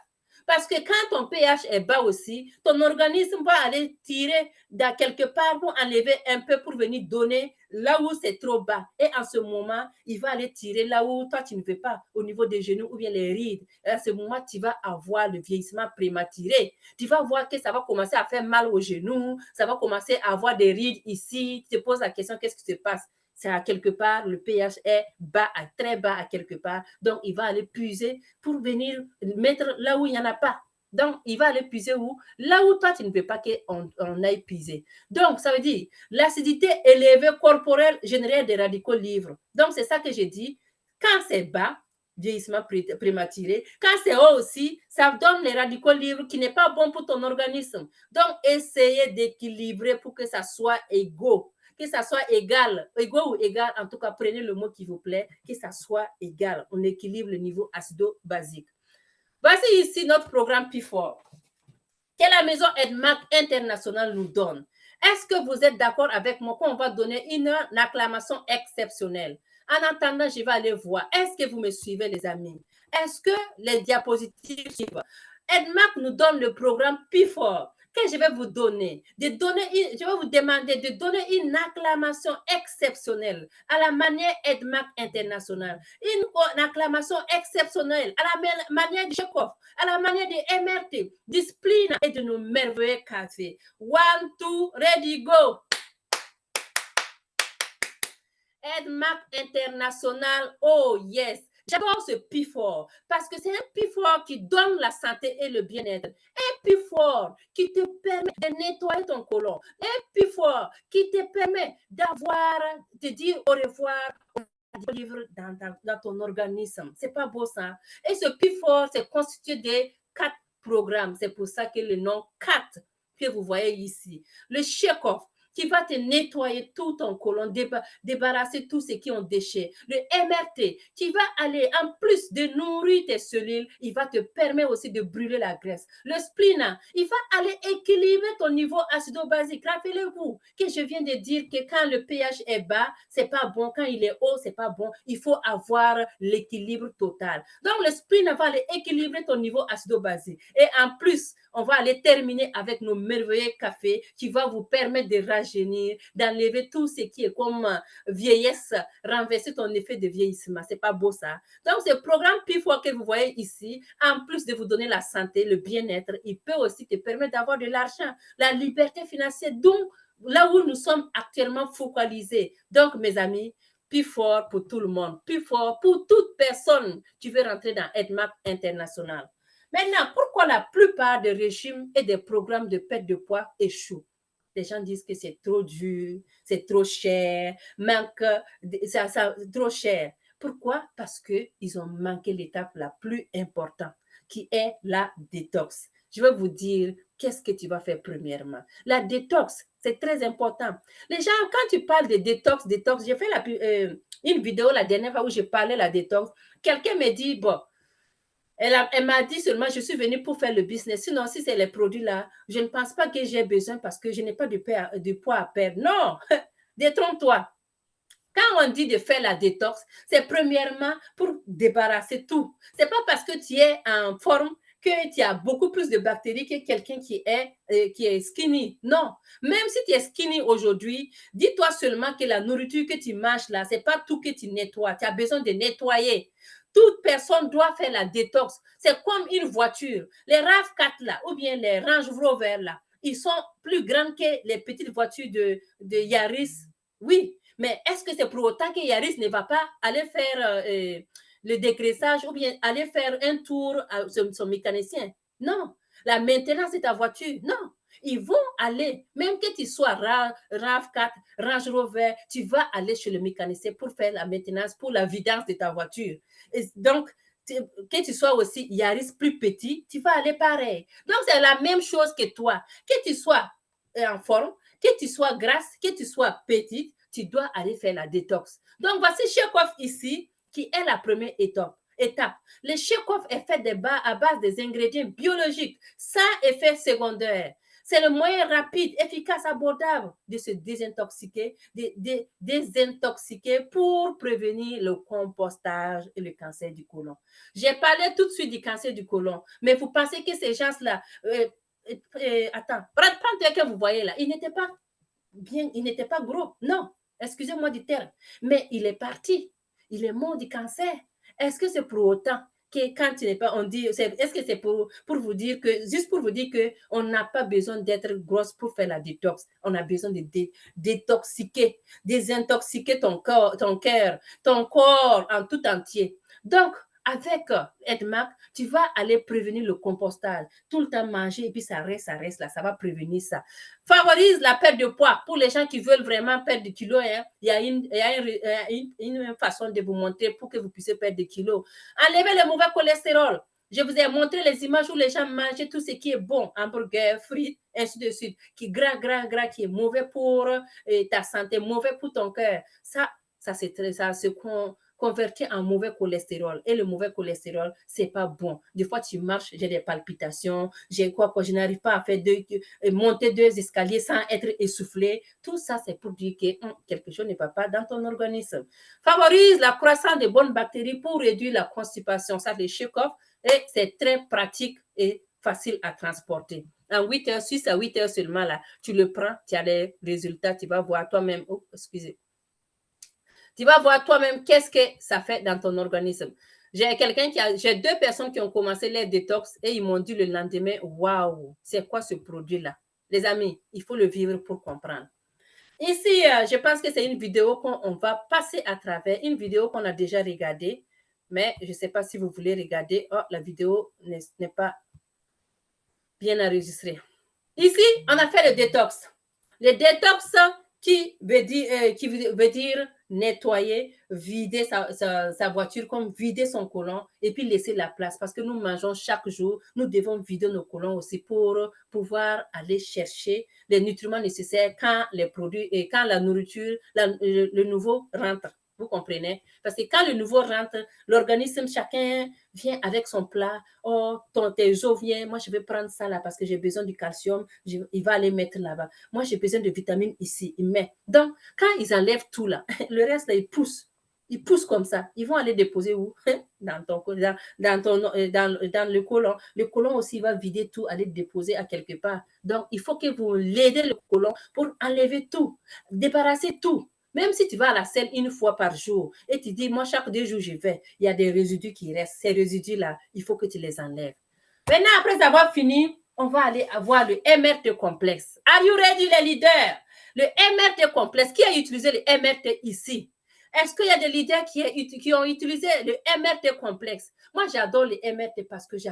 Parce que quand ton pH est bas aussi, ton organisme va aller tirer quelque part pour enlever un peu pour venir donner là où c'est trop bas. Et en ce moment, il va aller tirer là où toi, tu ne veux pas, au niveau des genoux ou bien les rides. Et à ce moment, tu vas avoir le vieillissement prématuré. Tu vas voir que ça va commencer à faire mal aux genoux, ça va commencer à avoir des rides ici. Tu te poses la question, qu'est-ce qui se passe? C'est à quelque part, le pH est bas, très bas à quelque part. Donc, il va aller puiser pour venir mettre là où il n'y en a pas. Donc, il va aller puiser où? Là où toi, tu ne veux pas qu'on aille puiser. Donc, ça veut dire l'acidité élevée corporelle générale des radicaux libres. Donc, c'est ça que j'ai dit. Quand c'est bas, vieillissement prématuré, quand c'est haut aussi, ça donne les radicaux libres qui n'est pas bon pour ton organisme. Donc, essayez d'équilibrer pour que ça soit égaux, que ça soit égal, égaux ou égal, en tout cas, prenez le mot qui vous plaît, que ça soit égal. On équilibre le niveau acido-basique. Voici ici notre programme P4 que la maison EDMAC internationale nous donne. Est-ce que vous êtes d'accord avec moi qu'on va donner une acclamation exceptionnelle? En attendant, je vais aller voir. Est-ce que vous me suivez, les amis? Est-ce que les diapositives suivent? EDMAC nous donne le programme P4 que je vais vous donner. Je vais vous demander de donner une acclamation exceptionnelle à la manière EDMAC internationale. Une acclamation exceptionnelle à la manière de Chekhov, à la manière de MRT, de Splina et de nos merveilleux cafés. 1, 2, ready, go! EDMAC international, oh yes! J'adore ce P4 parce que c'est un P4 qui donne la santé et le bien-être. Un P4 qui te permet de nettoyer ton côlon. Un P4 qui te permet de dire au revoir au livre dans ton organisme. C'est pas beau ça? Et ce P4, c'est constitué de 4 programmes. C'est pour ça que le nom 4 que vous voyez ici. Le Chekhov, qui va te nettoyer tout ton côlon, débarrasser tout ce qui ont déchets. Le MRT, qui va aller, en plus de nourrir tes cellules, il va te permettre aussi de brûler la graisse. Le Splina, il va aller équilibrer ton niveau acido-basique. Rappelez-vous que je viens de dire que quand le pH est bas, c'est pas bon. Quand il est haut, c'est pas bon. Il faut avoir l'équilibre total. Donc, le Splina va aller équilibrer ton niveau acido-basique. Et en plus, on va aller terminer avec nos merveilleux cafés qui va vous permettre de rajeunir, d'enlever tout ce qui est comme vieillesse, renverser ton effet de vieillissement. C'est pas beau ça? Donc, ce programme P4 que vous voyez ici, en plus de vous donner la santé, le bien-être, il peut aussi te permettre d'avoir de l'argent, la liberté financière, donc là où nous sommes actuellement focalisés. Donc, mes amis, P4 pour tout le monde, P4 pour toute personne qui veut rentrer dans EDMAC International. Maintenant, pourquoi la plupart des régimes et des programmes de perte de poids échouent? Les gens disent que c'est trop dur, c'est trop cher, trop cher. Pourquoi? Parce qu'ils ont manqué l'étape la plus importante, qui est la détox. Je vais vous dire qu'est-ce que tu vas faire premièrement. La détox, c'est très important. Les gens, quand tu parles de détox, j'ai fait une vidéo la dernière fois où je parlais de la détox. Quelqu'un me dit, bon, elle m'a dit seulement, je suis venue pour faire le business. Sinon, si c'est les produits là, je ne pense pas que j'ai besoin parce que je n'ai pas de poids à perdre. Non, détrompe-toi. Quand on dit de faire la détox, c'est premièrement pour débarrasser tout. Ce n'est pas parce que tu es en forme que tu as beaucoup plus de bactéries que quelqu'un qui est skinny. Non. Même si tu es skinny aujourd'hui, dis-toi seulement que la nourriture que tu manges là, ce n'est pas tout que tu nettoies. Tu as besoin de nettoyer. Toute personne doit faire la détox. C'est comme une voiture. Les RAV4 là, ou bien les Range Rover là, ils sont plus grands que les petites voitures de Yaris. Oui, mais est-ce que c'est pour autant que Yaris ne va pas aller faire le dégraissage ou bien aller faire un tour à son mécanicien? Non. La maintenance de ta voiture? Non. Ils vont aller, même que tu sois RAV4, Range Rover, tu vas aller chez le mécanicien pour faire la maintenance, pour la vidange de ta voiture. Et donc, que tu sois aussi Yaris plus petit, tu vas aller pareil. Donc, c'est la même chose que toi. Que tu sois en forme, que tu sois grasse, que tu sois petite, tu dois aller faire la détox. Donc, voici Chekhov ici, qui est la première étape. Le Chekhov est fait à base des ingrédients biologiques, sans effet secondaire. C'est le moyen rapide, efficace, abordable de se désintoxiquer, désintoxiquer pour prévenir le compostage et le cancer du côlon. J'ai parlé tout de suite du cancer du côlon, mais vous pensez que ces gens-là, attends, prends que vous voyez là, il n'était pas bien, il n'était pas gros, non, excusez-moi du terme, mais il est parti, il est mort du cancer. Est-ce que c'est pour autant que quand il n'est pas, on dit, est-ce que c'est pour vous dire que, juste pour vous dire qu'on n'a pas besoin d'être grosse pour faire la détox, on a besoin de détoxiquer, désintoxiquer ton cœur, ton corps en tout entier. Donc, avec EDMAC, tu vas aller prévenir le compostage. Tout le temps manger et puis ça reste là, ça va prévenir ça. Favorise la perte de poids. Pour les gens qui veulent vraiment perdre des kilos, hein, il y a une façon de vous montrer pour que vous puissiez perdre des kilos. Enlevez le mauvais cholestérol. Je vous ai montré les images où les gens mangent tout ce qui est bon, hamburger, frites, ainsi de suite, qui est gras, qui est mauvais pour ta santé, mauvais pour ton cœur. Ça se convertit en mauvais cholestérol. Et le mauvais cholestérol, c'est pas bon. Des fois, tu marches, j'ai des palpitations, je n'arrive pas à faire monter 2 escaliers sans être essoufflé. Tout ça, c'est pour dire que quelque chose ne va pas dans ton organisme. Favorise la croissance des bonnes bactéries pour réduire la constipation. Ça, les check-off, et c'est très pratique et facile à transporter. En 8 heures, 6 à 8 heures seulement, là, tu le prends, tu as les résultats, tu vas voir toi-même. Oh, excusez. Tu vas voir toi-même qu'est-ce que ça fait dans ton organisme. J'ai 2 personnes qui ont commencé les détox et ils m'ont dit le lendemain, waouh, c'est quoi ce produit-là? Les amis, il faut le vivre pour comprendre. Ici, je pense que c'est une vidéo qu'on va passer à travers, une vidéo qu'on a déjà regardée, mais je ne sais pas si vous voulez regarder. Oh, la vidéo n'est pas bien enregistrée. Ici, on a fait le détox. Le détox qui veut dire nettoyer, vider sa voiture, comme vider son côlon et puis laisser la place. Parce que nous mangeons chaque jour, nous devons vider nos côlons aussi pour pouvoir aller chercher les nutriments nécessaires quand les produits et quand la nourriture, le nouveau rentre. Vous comprenez? Parce que quand le nouveau rentre, l'organisme, chacun vient avec son plat. Oh, tes os viennent, moi je vais prendre ça là parce que j'ai besoin du calcium, il va aller mettre là-bas. Moi j'ai besoin de vitamines ici, il met. Donc, quand ils enlèvent tout là, le reste là, ils poussent. Ils poussent comme ça. Ils vont aller déposer où? Dans le côlon. Le côlon aussi va vider tout, aller déposer à quelque part. Donc, il faut que vous l'aidez le côlon pour enlever tout, débarrasser tout. Même si tu vas à la selle une fois par jour et tu dis, moi, chaque 2 jours, je vais, il y a des résidus qui restent. Ces résidus-là, il faut que tu les enlèves. Maintenant, après avoir fini, on va aller avoir le MRT complexe. Are you ready, les leaders? Le MRT complexe, qui a utilisé le MRT ici? Est-ce qu'il y a des leaders qui ont utilisé le MRT complexe? Moi, j'adore le MRT parce que je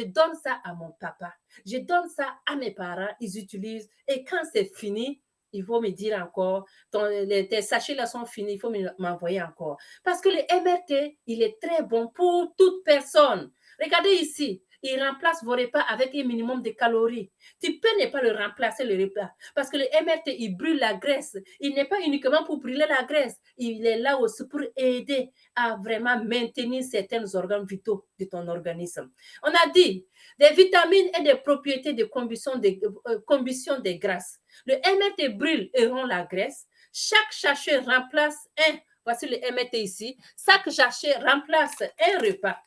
donne ça à mon papa. Je donne ça à mes parents, ils utilisent. Et quand c'est fini, il faut me dire encore, tes sachets là sont finis, il faut m'envoyer encore. Parce que le MRT, il est très bon pour toute personne. Regardez ici, il remplace vos repas avec un minimum de calories. Tu peux ne pas le remplacer le repas parce que le MRT, il brûle la graisse. Il n'est pas uniquement pour brûler la graisse, il est là aussi pour aider à vraiment maintenir certains organes vitaux de ton organisme. On a dit des vitamines et des propriétés de combustion des grasses. Le MRT brûle et rend la graisse. Chaque sachet remplace voici le MRT ici, chaque sachet remplace un repas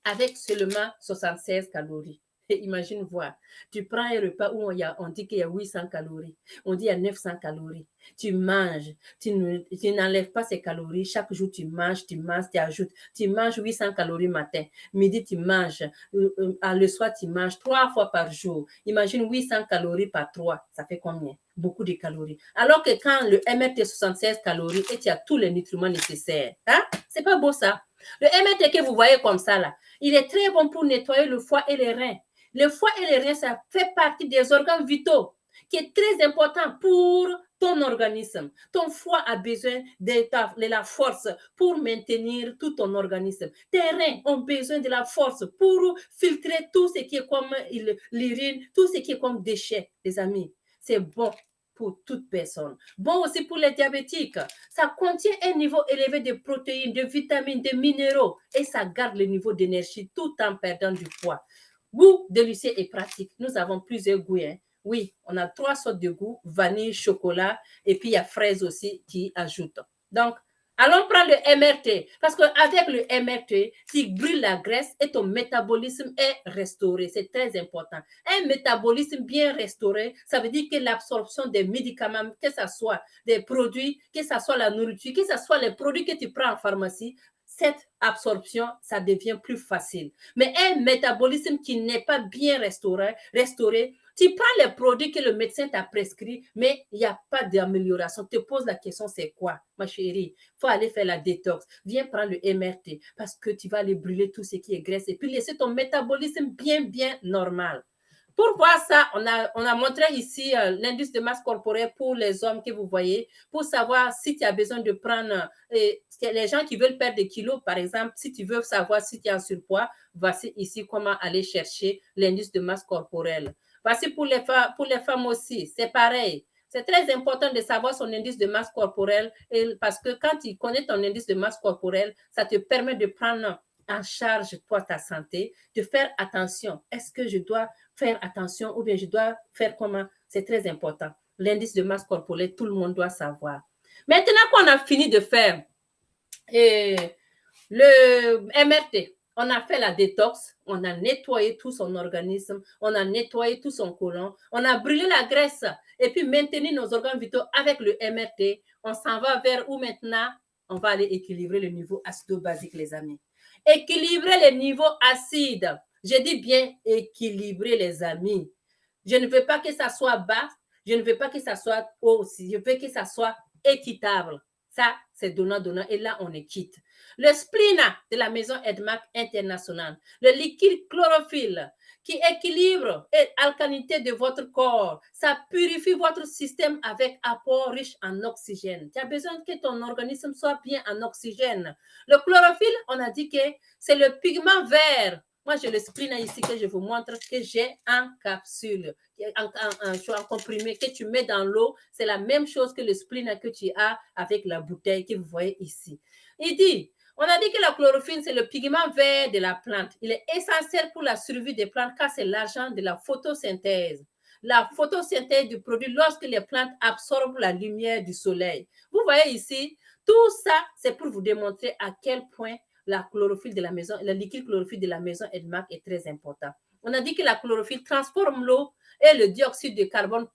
avec seulement 76 calories. Et imagine voir, tu prends un repas où on dit qu'il y a 800 calories, on dit qu'il y a 900 calories. Tu manges, tu n'enlèves pas ces calories. Chaque jour, tu manges, tu ajoutes. Tu manges 800 calories matin, midi, tu manges, le soir, tu manges 3 fois par jour. Imagine 800 calories par 3, ça fait combien? Beaucoup de calories. Alors que quand le MRT 76 calories et tu as tous les nutriments nécessaires, hein? C'est pas beau ça? Le MRT que vous voyez comme ça là, il est très bon pour nettoyer le foie et les reins. Le foie et les reins, ça fait partie des organes vitaux qui est très important pour ton organisme. Ton foie a besoin de la force pour maintenir tout ton organisme. Tes reins ont besoin de la force pour filtrer tout ce qui est comme l'urine, tout ce qui est comme déchets, les amis. C'est bon pour toute personne. Bon aussi pour les diabétiques. Ça contient un niveau élevé de protéines, de vitamines, de minéraux et ça garde le niveau d'énergie tout en perdant du poids. Goût délicieux et pratique. Nous avons plusieurs goûts. Hein. Oui, on a 3 sortes de goûts, vanille, chocolat et puis il y a fraise aussi qui ajoute. Donc, allons prendre le MRT parce qu'avec le MRT, tu brûles la graisse et ton métabolisme est restauré. C'est très important. Un métabolisme bien restauré, ça veut dire que l'absorption des médicaments, que ce soit des produits, que ce soit la nourriture, que ce soit les produits que tu prends en pharmacie, cette absorption, ça devient plus facile. Mais un métabolisme qui n'est pas bien restauré, tu prends les produits que le médecin t'a prescrits, mais il n'y a pas d'amélioration. Tu te poses la question, c'est quoi, ma chérie? Il faut aller faire la détox. Viens prendre le MRT parce que tu vas aller brûler tout ce qui est graisse et puis laisser ton métabolisme bien normal. Pour voir ça, on a montré ici l'indice de masse corporelle pour les hommes que vous voyez, pour savoir si tu as besoin de prendre, les gens qui veulent perdre des kilos, par exemple, si tu veux savoir si tu es en surpoids, voici ici comment aller chercher l'indice de masse corporelle. Voici pour les femmes aussi, c'est pareil. C'est très important de savoir son indice de masse corporelle parce que quand tu connais ton indice de masse corporelle, ça te permet de prendre en charge toi ta santé, de faire attention. Est-ce que je dois faire attention ou bien je dois faire comment? C'est très important. L'indice de masse corporelle, tout le monde doit savoir. Maintenant qu'on a fini de faire le MRT, on a fait la détox, on a nettoyé tout son organisme, on a nettoyé tout son côlon, on a brûlé la graisse et puis maintenu nos organes vitaux avec le MRT. On s'en va vers où maintenant? On va aller équilibrer le niveau acido-basique, les amis. Équilibrer les niveaux acides. Je dis bien équilibrer, les amis. Je ne veux pas que ça soit bas, je ne veux pas que ça soit haut aussi. Je veux que ça soit équitable. Ça, c'est donnant. Et là, on est quitte. Le spleen de la maison Edmac International, le liquide chlorophylle qui équilibre l'alcalinité de votre corps. Ça purifie votre système avec apport riche en oxygène. Tu as besoin que ton organisme soit bien en oxygène. Le chlorophylle, on a dit que c'est le pigment vert. Moi, j'ai le spleen ici que je vous montre que j'ai en capsule, en comprimé que tu mets dans l'eau. C'est la même chose que le spleen que tu as avec la bouteille que vous voyez ici. Il dit, on a dit que la chlorophylle, c'est le pigment vert de la plante. Il est essentiel pour la survie des plantes car c'est l'agent de la photosynthèse. La photosynthèse du produit lorsque les plantes absorbent la lumière du soleil. Vous voyez ici, tout ça, c'est pour vous démontrer à quel point la chlorophylle de la maison, le liquide chlorophylle de la maison Edmac est très important. On a dit que la chlorophylle transforme l'eau et le dioxyde de carbone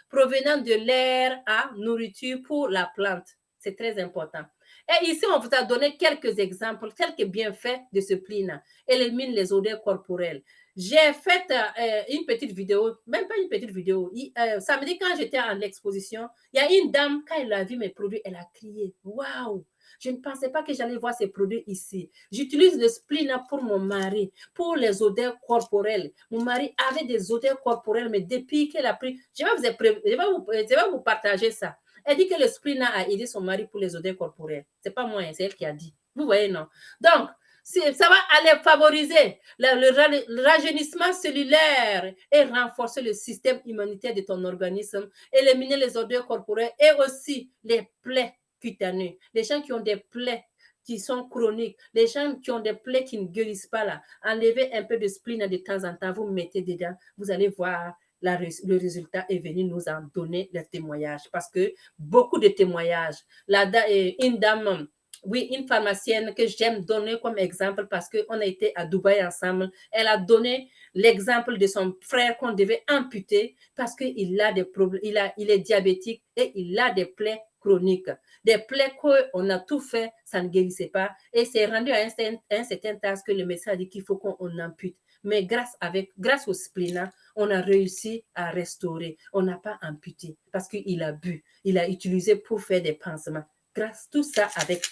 provenant de l'air en nourriture pour la plante. C'est très important. Et ici, on vous a donné quelques exemples, quelques bienfaits de ce spleen. Élimine les odeurs corporelles. J'ai fait une petite vidéo, même pas une petite vidéo. Samedi, quand j'étais en exposition, il y a une dame, quand elle a vu mes produits, elle a crié « Waouh !» Je ne pensais pas que j'allais voir ces produits ici. J'utilise le spleen pour mon mari, pour les odeurs corporelles. Mon mari avait des odeurs corporelles, mais depuis qu'elle a pris... Je vais vous partager ça. Elle dit que le spleen a aidé son mari pour les odeurs corporelles. Ce n'est pas moi, c'est elle qui a dit. Vous voyez, non? Donc, ça va aller favoriser le rajeunissement cellulaire et renforcer le système immunitaire de ton organisme, éliminer les odeurs corporelles et aussi les plaies cutanées. Les gens qui ont des plaies qui sont chroniques, les gens qui ont des plaies qui ne guérissent pas là, enlevez un peu de spleen de temps en temps, vous mettez dedans, vous allez voir le résultat est venu nous en donner le témoignage parce que beaucoup de témoignages. Une dame, oui, une pharmacienne que j'aime donner comme exemple parce qu'on a été à Dubaï ensemble, elle a donné l'exemple de son frère qu'on devait amputer parce qu'il a des problèmes, il est diabétique et il a des plaies chroniques. Des plaies qu'on a tout fait, ça ne guérissait pas et c'est rendu à un certain tas que le médecin a dit qu'il faut qu'on ampute. Mais grâce au spleen, on a réussi à restaurer. On n'a pas amputé parce qu'il a bu. Il a utilisé pour faire des pansements. Grâce tout ça avec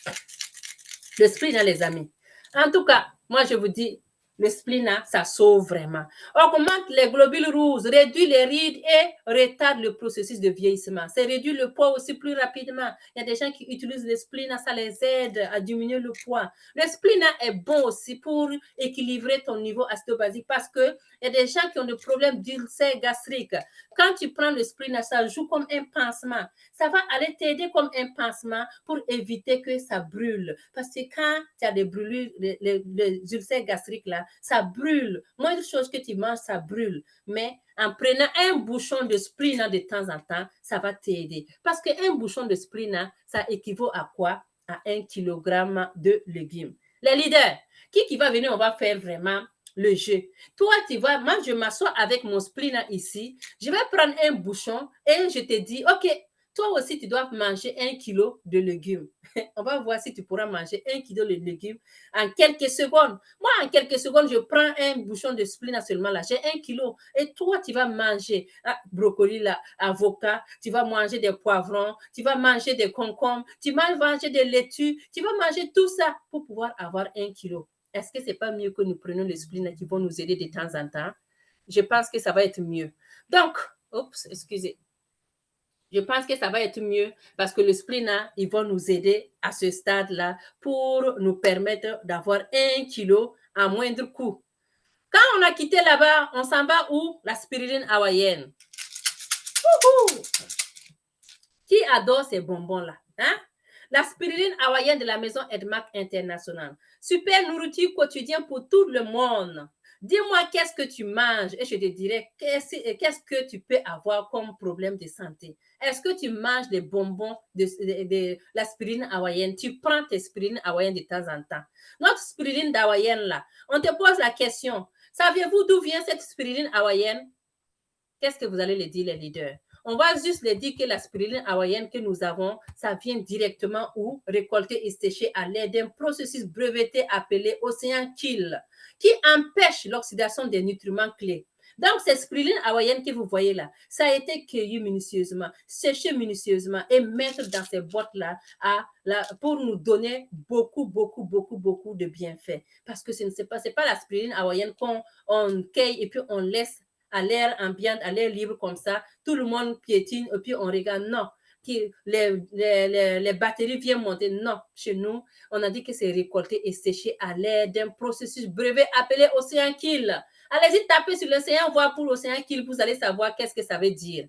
le spleen, les amis. En tout cas, moi, je vous dis, le spleen, ça sauve vraiment. Augmente les globules rouges, réduit les rides et retarde le processus de vieillissement. C'est réduire le poids aussi plus rapidement. Il y a des gens qui utilisent le spleen, ça les aide à diminuer le poids. Le spleen est bon aussi pour équilibrer ton niveau acido-basique parce qu'il y a des gens qui ont des problèmes d'ulcère gastrique. Quand tu prends le spleen, ça joue comme un pansement. Ça va aller t'aider comme un pansement pour éviter que ça brûle. Parce que quand tu as des brûlures, les ulcères gastriques là, ça brûle. Moindre chose que tu manges, ça brûle. Mais en prenant un bouchon de spleen de temps en temps, ça va t'aider. Parce qu'un bouchon de spleen, ça équivaut à quoi? À 1 kilogramme de légumes. Les leaders, qui va venir, on va faire vraiment le jeu. Toi, tu vois, moi, je m'assois avec mon spleen ici. Je vais prendre un bouchon et je te dis, OK, toi aussi, tu dois manger 1 kilo de légumes. On va voir si tu pourras manger 1 kilo de légumes en quelques secondes. Moi, en quelques secondes, je prends un bouchon de spleen seulement là. J'ai 1 kilo. Et toi, tu vas manger brocoli là, avocat, tu vas manger des poivrons, tu vas manger des concombres, tu vas manger des laitues, tu vas manger tout ça pour pouvoir avoir 1 kilo. Est-ce que c'est pas mieux que nous prenions le spleen qui vont nous aider de temps en temps? Je pense que ça va être mieux. Donc, excusez. Je pense que ça va être mieux parce que le spleen, ils vont nous aider à ce stade-là pour nous permettre d'avoir 1 kilo à moindre coût. Quand on a quitté là-bas, on s'en va où? La spiruline hawaïenne. Wouhou! Qui adore ces bonbons-là? Hein? La spiruline hawaïenne de la maison Edmac International. Super nourriture quotidienne pour tout le monde. Dis-moi qu'est-ce que tu manges et je te dirai qu'est-ce que tu peux avoir comme problème de santé. Est-ce que tu manges des bonbons de la spiruline hawaïenne? Tu prends tes spirulines hawaïennes de temps en temps. Notre spiruline hawaïenne là, on te pose la question, saviez-vous d'où vient cette spiruline hawaïenne? Qu'est-ce que vous allez les dire les leaders? On va juste les dire que la spiruline hawaïenne que nous avons, ça vient directement où? Récolté et séché à l'aide d'un processus breveté appelé Océan Kill, qui empêche l'oxydation des nutriments clés. Donc, cette spiruline hawaïenne que vous voyez là, ça a été cueilli minutieusement, séché minutieusement et mettre dans ces boîtes-là pour nous donner beaucoup de bienfaits. Parce que ce n'est pas la spiruline hawaïenne qu'on cueille et puis on laisse à l'air ambiant, à l'air libre comme ça, tout le monde piétine et puis on regarde. Non, les batteries viennent monter. Non, chez nous, on a dit que c'est récolté et séché à l'aide d'un processus brevet appelé Océan Kill. Allez-y, tapez sur l'océan, voir pour Océan Kill, vous allez savoir qu'est-ce que ça veut dire.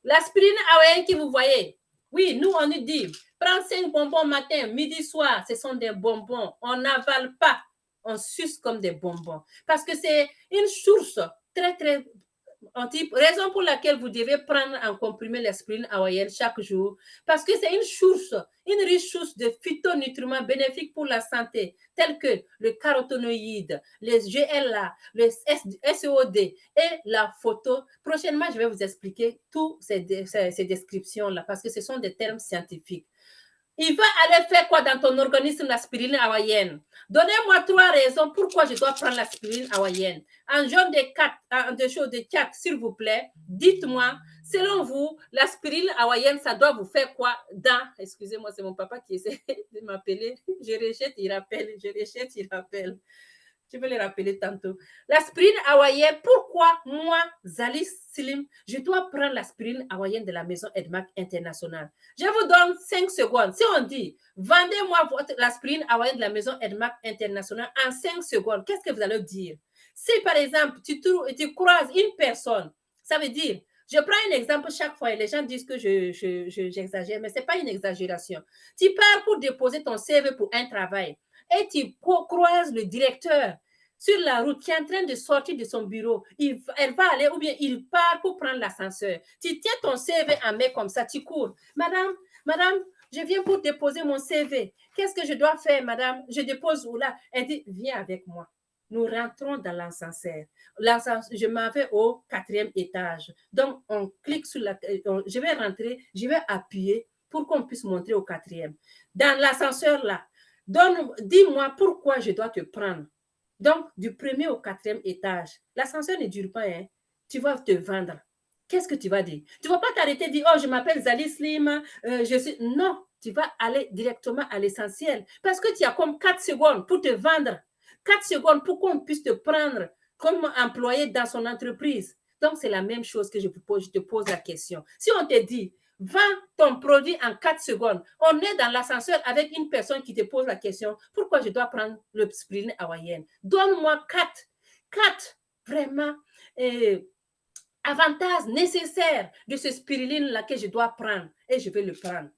L'aspirine hawaïenne que vous voyez, oui, nous, on nous dit, prends 5 bonbons matin, midi, soir, ce sont des bonbons. On n'avale pas, on suce comme des bonbons. Parce que c'est une source très raison pour laquelle vous devez prendre un comprimé l'aspirine hawaïenne chaque jour, parce que c'est une riche source de phytonutriments bénéfiques pour la santé, tels que le caroténoïde, les GLA, le SOD et la photo. Prochainement, je vais vous expliquer toutes ces descriptions-là, parce que ce sont des termes scientifiques. Il va aller faire quoi dans ton organisme, l'aspirine hawaïenne? Donnez-moi 3 raisons pourquoi je dois prendre l'aspirine hawaïenne. En jaune de 4, s'il vous plaît, dites-moi, selon vous, l'aspirine hawaïenne, ça doit vous faire quoi dans... Excusez-moi, c'est mon papa qui essaie de m'appeler. Je rejette, il rappelle. Je rejette, il rappelle. Je vais les rappeler tantôt. L'aspirine hawaïenne, pourquoi moi, Zali Slim, je dois prendre l'aspirine hawaïenne de la maison Edmac International? Je vous donne 5 secondes. Si on dit, vendez-moi l'aspirine hawaïenne de la maison Edmac International en 5 secondes, qu'est-ce que vous allez dire? Si par exemple, tu croises une personne, ça veut dire, je prends un exemple chaque fois et les gens disent que j'exagère, mais ce n'est pas une exagération. Tu pars pour déposer ton CV pour un travail et tu croises le directeur sur la route qui est en train de sortir de son bureau. Elle va aller ou bien il part pour prendre l'ascenseur. Tu tiens ton CV en main comme ça, tu cours. Madame, je viens pour déposer mon CV. Qu'est-ce que je dois faire, madame? Je dépose où là? Elle dit, viens avec moi. Nous rentrons dans l'ascenseur. Je m'en vais au 4e étage. Donc, on clique sur je vais rentrer, je vais appuyer pour qu'on puisse monter au 4e. Dans l'ascenseur là, dis-moi pourquoi je dois te prendre. Donc, du 1er au 4e étage, l'ascenseur ne dure pas, hein. Tu vas te vendre. Qu'est-ce que tu vas dire? Tu ne vas pas t'arrêter et dire, oh, je m'appelle Zali Slim, Non, tu vas aller directement à l'essentiel parce que tu as comme 4 secondes pour te vendre. 4 secondes pour qu'on puisse te prendre comme employé dans son entreprise. Donc, c'est la même chose que je te pose la question. Si on te dit, vends ton produit en 4 secondes. On est dans l'ascenseur avec une personne qui te pose la question, pourquoi je dois prendre le spiruline hawaïenne? Donne-moi 4 vraiment avantages nécessaires de ce spiruline-là que je dois prendre et je vais le prendre.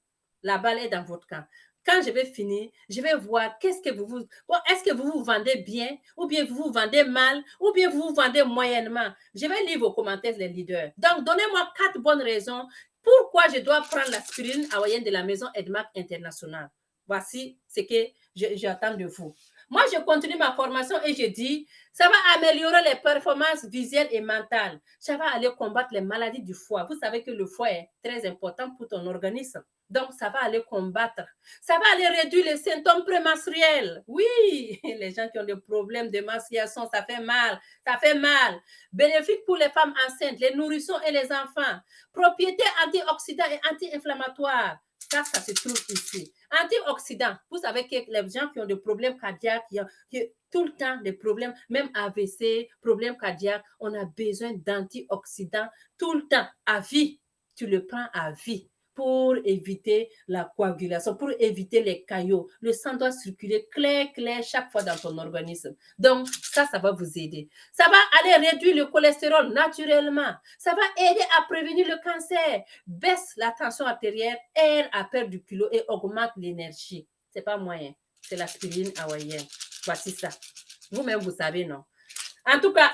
La balle est dans votre camp. Quand je vais finir, je vais voir est-ce que vous vous vendez bien ou bien vous vous vendez mal ou bien vous vous vendez moyennement. Je vais lire vos commentaires, les leaders. Donc, donnez-moi 4 bonnes raisons pourquoi je dois prendre la spiruline hawaïenne de la maison Edmac International. Voici ce que j'attends de vous. Moi, je continue ma formation et je dis, ça va améliorer les performances visuelles et mentales. Ça va aller combattre les maladies du foie. Vous savez que le foie est très important pour ton organisme. Donc, ça va aller combattre. Ça va aller réduire les symptômes prémenstruels. Oui, les gens qui ont des problèmes de menstruation, ça fait mal. Ça fait mal. Bénéfique pour les femmes enceintes, les nourrissons et les enfants. Propriétés antioxydants et anti-inflammatoires. Ça se trouve ici. Antioxydants, vous savez que les gens qui ont des problèmes cardiaques, qui ont tout le temps des problèmes, même AVC, problèmes cardiaques, on a besoin d'antioxydants tout le temps, à vie. Tu le prends à vie pour éviter la coagulation, pour éviter les caillots. Le sang doit circuler clair chaque fois dans ton organisme. Donc, ça va vous aider. Ça va aller réduire le cholestérol naturellement. Ça va aider à prévenir le cancer, baisse la tension artérielle, aide à perdre du kilo et augmente l'énergie. C'est pas moyen. C'est l'aspirine hawaïenne. Voici ça. Vous-même, vous savez, non? En tout cas,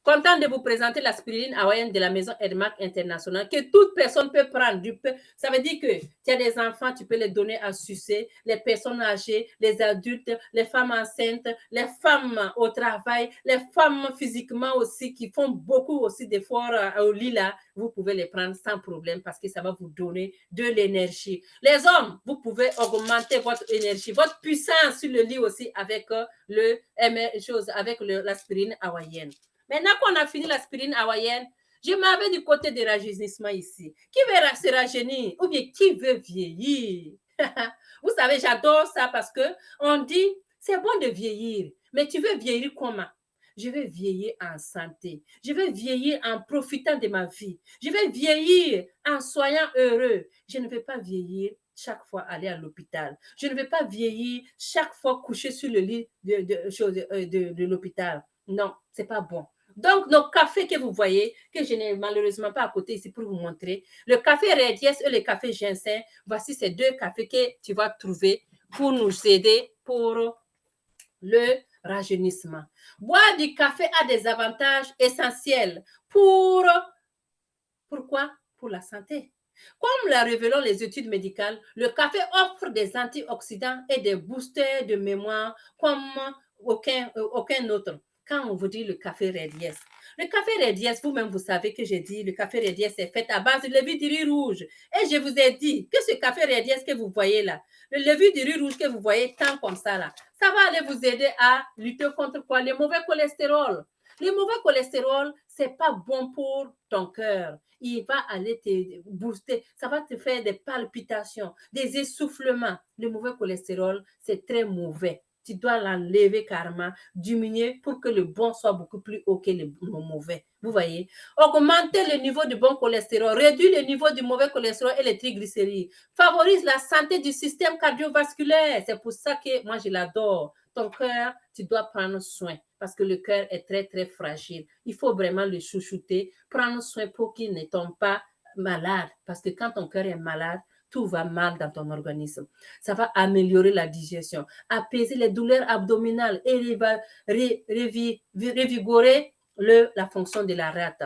content de vous présenter l'aspirine hawaïenne de la maison Edmark International que toute personne peut prendre. Ça veut dire que tu as des enfants, tu peux les donner à sucer, les personnes âgées, les adultes, les femmes enceintes, les femmes au travail, les femmes physiquement aussi qui font beaucoup aussi d'efforts au lit là. Vous pouvez les prendre sans problème parce que ça va vous donner de l'énergie. Les hommes, vous pouvez augmenter votre énergie, votre puissance sur le lit aussi avec l'aspirine hawaïenne. Maintenant qu'on a fini l'aspirine hawaïenne, je m'en vais du côté des rajeunissements ici. Qui veut se rajeunir ou bien qui veut vieillir? Vous savez, j'adore ça parce qu'on dit, c'est bon de vieillir, mais tu veux vieillir comment? Je veux vieillir en santé. Je veux vieillir en profitant de ma vie. Je veux vieillir en soyant heureux. Je ne veux pas vieillir chaque fois aller à l'hôpital. Je ne veux pas vieillir chaque fois coucher sur le lit de l'hôpital. Non, c'est pas bon. Donc, nos cafés que vous voyez, que je n'ai malheureusement pas à côté ici pour vous montrer, le café Redies et le café Ginseng, voici ces deux cafés que tu vas trouver pour nous aider pour le rajeunissement. Boire du café a des avantages essentiels pourquoi? Pour la santé. Comme l'a révélé les études médicales, le café offre des antioxydants et des boosters de mémoire comme aucun autre. Quand on vous dit le café Redies, le café Redies, vous-même, vous savez que j'ai dit, le café Redies est fait à base de levure de riz rouge. Et je vous ai dit que ce café Redies que vous voyez là, le levure de riz rouge que vous voyez tant comme ça là, ça va aller vous aider à lutter contre quoi? Le mauvais cholestérol. Le mauvais cholestérol, c'est pas bon pour ton cœur. Il va aller te booster, ça va te faire des palpitations, des essoufflements. Le mauvais cholestérol, c'est très mauvais. Tu dois l'enlever carrément, diminuer pour que le bon soit beaucoup plus haut que le mauvais. Vous voyez? Augmenter le niveau du bon cholestérol, réduire le niveau du mauvais cholestérol et les triglycérides, favorise la santé du système cardiovasculaire. C'est pour ça que moi, je l'adore. Ton cœur, tu dois prendre soin parce que le cœur est très, très fragile. Il faut vraiment le chouchouter, prendre soin pour qu'il ne tombe pas malade. Parce que quand ton cœur est malade, tout va mal dans ton organisme. Ça va améliorer la digestion, apaiser les douleurs abdominales et revigorer la fonction de la rate.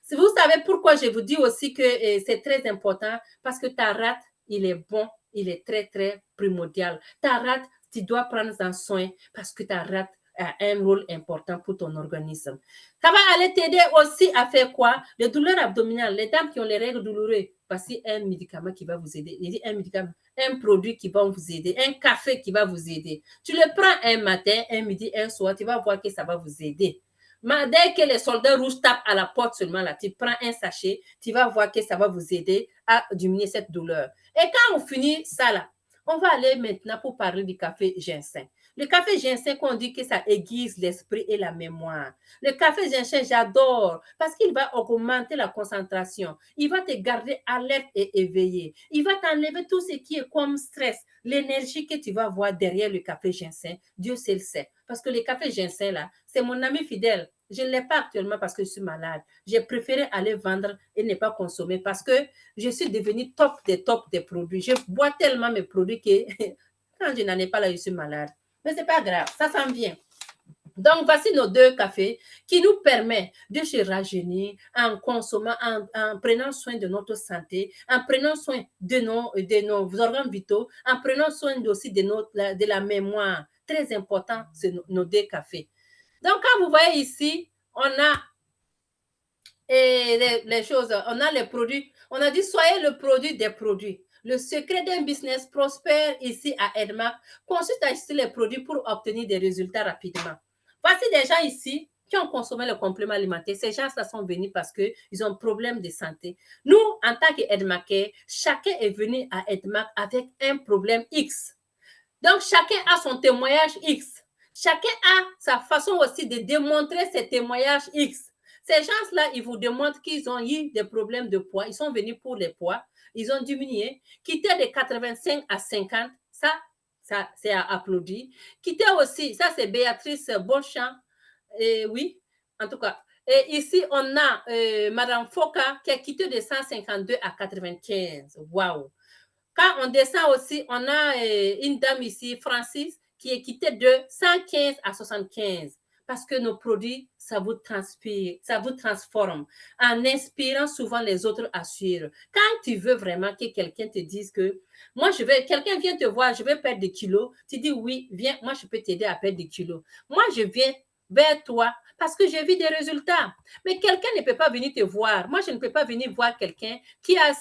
Si vous savez pourquoi je vous dis aussi que c'est très important, parce que ta rate, il est bon, il est très, très primordial. Ta rate, tu dois prendre en soin parce que ta rate a un rôle important pour ton organisme. Ça va aller t'aider aussi à faire quoi? Les douleurs abdominales, les dames qui ont les règles douloureuses, voici un médicament qui va vous aider. Il dit un médicament, un produit qui va vous aider, un café qui va vous aider. Tu le prends un matin, un midi, un soir, tu vas voir que ça va vous aider. Mais dès que les soldats rouges tapent à la porte seulement, là, tu prends un sachet, tu vas voir que ça va vous aider à diminuer cette douleur. Et quand on finit ça là, on va aller maintenant pour parler du café ginseng. Le café ginseng, on dit que ça aiguise l'esprit et la mémoire. Le café ginseng, j'adore parce qu'il va augmenter la concentration. Il va te garder alerte et éveillé. Il va t'enlever tout ce qui est comme stress. L'énergie que tu vas voir derrière le café ginseng, Dieu seul sait. Parce que le café ginseng, là, c'est mon ami fidèle. Je ne l'ai pas actuellement parce que je suis malade. J'ai préféré aller vendre et ne pas consommer parce que je suis devenue top des produits. Je bois tellement mes produits que quand je n'en ai pas là, je suis malade. Mais ce n'est pas grave, ça s'en vient. Donc, voici nos deux cafés qui nous permettent de se rajeunir en consommant, en prenant soin de notre santé, en prenant soin de nos organes vitaux, en prenant soin aussi de la mémoire. très important, c'est nos décafés. Donc, quand vous voyez ici, on a les choses, on a les produits. On a dit, soyez le produit des produits. Le secret d'un business prospère ici à Edmark consiste à acheter les produits pour obtenir des résultats rapidement. Voici des gens ici qui ont consommé le complément alimentaire. Ces gens-là sont venus parce qu'ils ont un problème de santé. Nous, en tant qu'Edmarkais, chacun est venu à Edmark avec un problème X. Donc, chacun a son témoignage X. Chacun a sa façon aussi de démontrer ses témoignages X. Ces gens-là, ils vous démontrent qu'ils ont eu des problèmes de poids. Ils sont venus pour les poids. Ils ont diminué. Quitter de 85 à 50, ça c'est à applaudir. Quitter aussi, ça c'est Béatrice Beauchamp. Oui, en tout cas. Et ici, on a Madame Foka qui a quitté de 152 à 95. Waouh! Quand on descend aussi, on a une dame ici, Francis, qui est quittée de 115 à 75 parce que nos produits, ça vous transpire, ça vous transforme. En inspirant, souvent les autres à suivre. Quand tu veux vraiment que quelqu'un te dise que moi, quelqu'un vient te voir, je vais perdre des kilos, tu dis oui, viens, moi, je peux t'aider à perdre des kilos. Moi, je viens vers toi parce que j'ai vu des résultats. Mais quelqu'un ne peut pas venir te voir. Moi, je ne peux pas venir voir quelqu'un qui a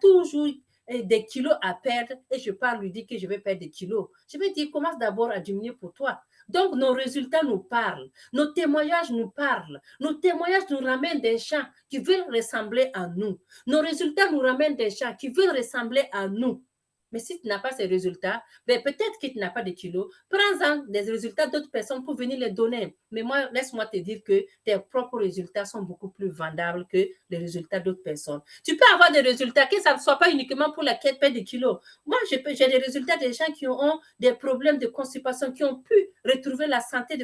toujours des kilos à perdre et je parle lui dire que je vais perdre des kilos. Je vais dire, commence d'abord à diminuer pour toi. Donc, nos résultats nous parlent. Nos témoignages nous parlent. Nos témoignages nous ramènent des gens qui veulent ressembler à nous. Nos résultats nous ramènent des gens qui veulent ressembler à nous. Mais si tu n'as pas ces résultats, ben peut-être que tu n'as pas de kilos. Prends-en des résultats d'autres personnes pour venir les donner. Mais moi, laisse-moi te dire que tes propres résultats sont beaucoup plus vendables que les résultats d'autres personnes. Tu peux avoir des résultats, que ça ne soit pas uniquement pour la quête perte de kilos. Moi, j'ai des résultats des gens qui ont des problèmes de constipation, qui ont pu retrouver la santé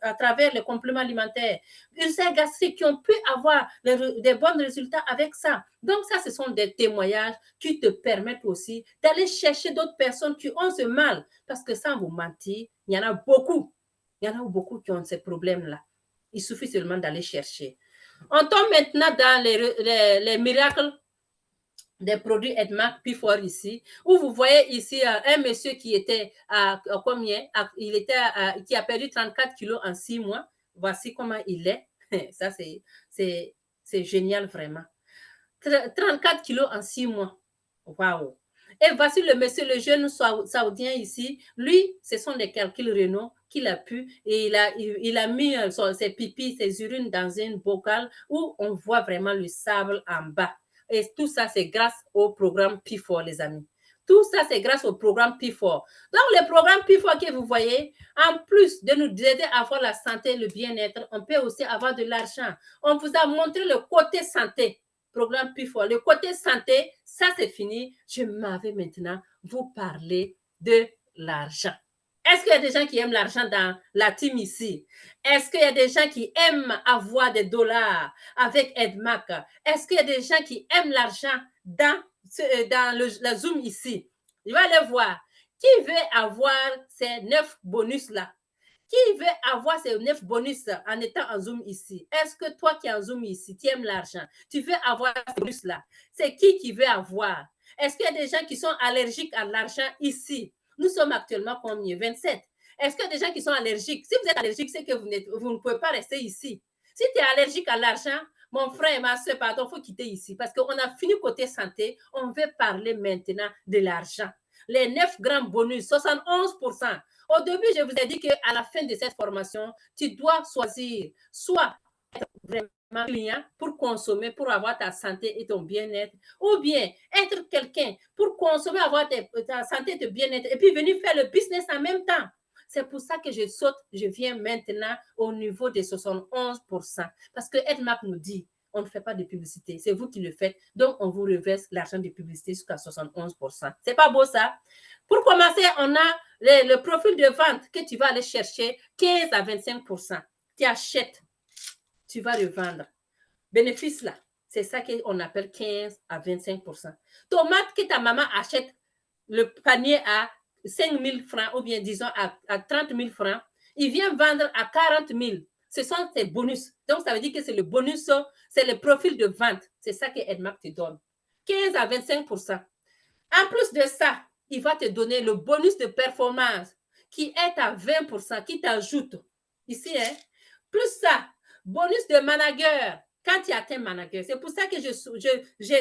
à travers les compléments alimentaires. Ulcères gastriques qui ont pu avoir des bons résultats avec ça. Donc, ça, ce sont des témoignages qui te permettent aussi d'aller chercher d'autres personnes qui ont ce mal. Parce que sans vous mentir, il y en a beaucoup. Il y en a beaucoup qui ont ces problèmes-là. Il suffit seulement d'aller chercher. On tombe maintenant dans les miracles des produits Edmark P4 ici, où vous voyez ici un monsieur qui était à combien? Qui a perdu 34 kilos en 6 mois. Voici comment il est. Ça, c'est génial vraiment. 34 kilos en 6 mois. Waouh! Et voici le monsieur, le jeune saoudien ici. Lui, ce sont des calculs rénaux qu'il a pu. Et il a mis ses pipis, ses urines dans une bocal où on voit vraiment le sable en bas. Et tout ça, c'est grâce au programme P4, les amis. Tout ça, c'est grâce au programme P4. Donc, le programme P4 que vous voyez, en plus de nous aider à avoir la santé et le bien-être, on peut aussi avoir de l'argent. On vous a montré le côté santé. Programme P4. Le côté santé, ça c'est fini. Je m'avais maintenant vous parler de l'argent. Est-ce qu'il y a des gens qui aiment l'argent dans la team ici? Est-ce qu'il y a des gens qui aiment avoir des dollars avec Edmark? Est-ce qu'il y a des gens qui aiment l'argent dans la Zoom ici? Je vais aller voir. Qui veut avoir ces 9 bonus-là? Qui veut avoir ces 9 bonus en étant en Zoom ici? Est-ce que toi qui es en Zoom ici, tu aimes l'argent? Tu veux avoir ces bonus-là? C'est qui veut avoir? Est-ce qu'il y a des gens qui sont allergiques à l'argent ici? Nous sommes actuellement combien? 27. Est-ce qu'il y a des gens qui sont allergiques? Si vous êtes allergique, c'est que vous ne pouvez pas rester ici. Si tu es allergique à l'argent, mon frère et ma soeur, pardon, il faut quitter ici parce qu'on a fini côté santé. On veut parler maintenant de l'argent. Les 9 grands bonus, 71%. Au début, je vous ai dit qu'à la fin de cette formation, tu dois choisir soit être vraiment client pour consommer, pour avoir ta santé et ton bien-être, ou bien être quelqu'un pour consommer, avoir ta santé et ton bien-être, et puis venir faire le business en même temps. C'est pour ça que je viens maintenant au niveau de 71%. Parce que Edmark nous dit, on ne fait pas de publicité, c'est vous qui le faites, donc on vous reverse l'argent de publicité jusqu'à 71%. C'est pas beau ça? Pour commencer, on a le profil de vente que tu vas aller chercher 15 à 25%. Tu achètes, tu vas revendre. Bénéfice là, c'est ça qu'on appelle 15 à 25%. Tomate que ta maman achète le panier à 5 000 francs ou bien disons à 30 000 francs, il vient vendre à 40 000. Ce sont tes bonus. Donc, ça veut dire que c'est le bonus, c'est le profil de vente. C'est ça que Edmark te donne. 15 à 25%. En plus de ça, il va te donner le bonus de performance qui est à 20%, qui t'ajoute. Ici, hein. Plus ça, bonus de manager, quand tu atteins manager. C'est pour ça que je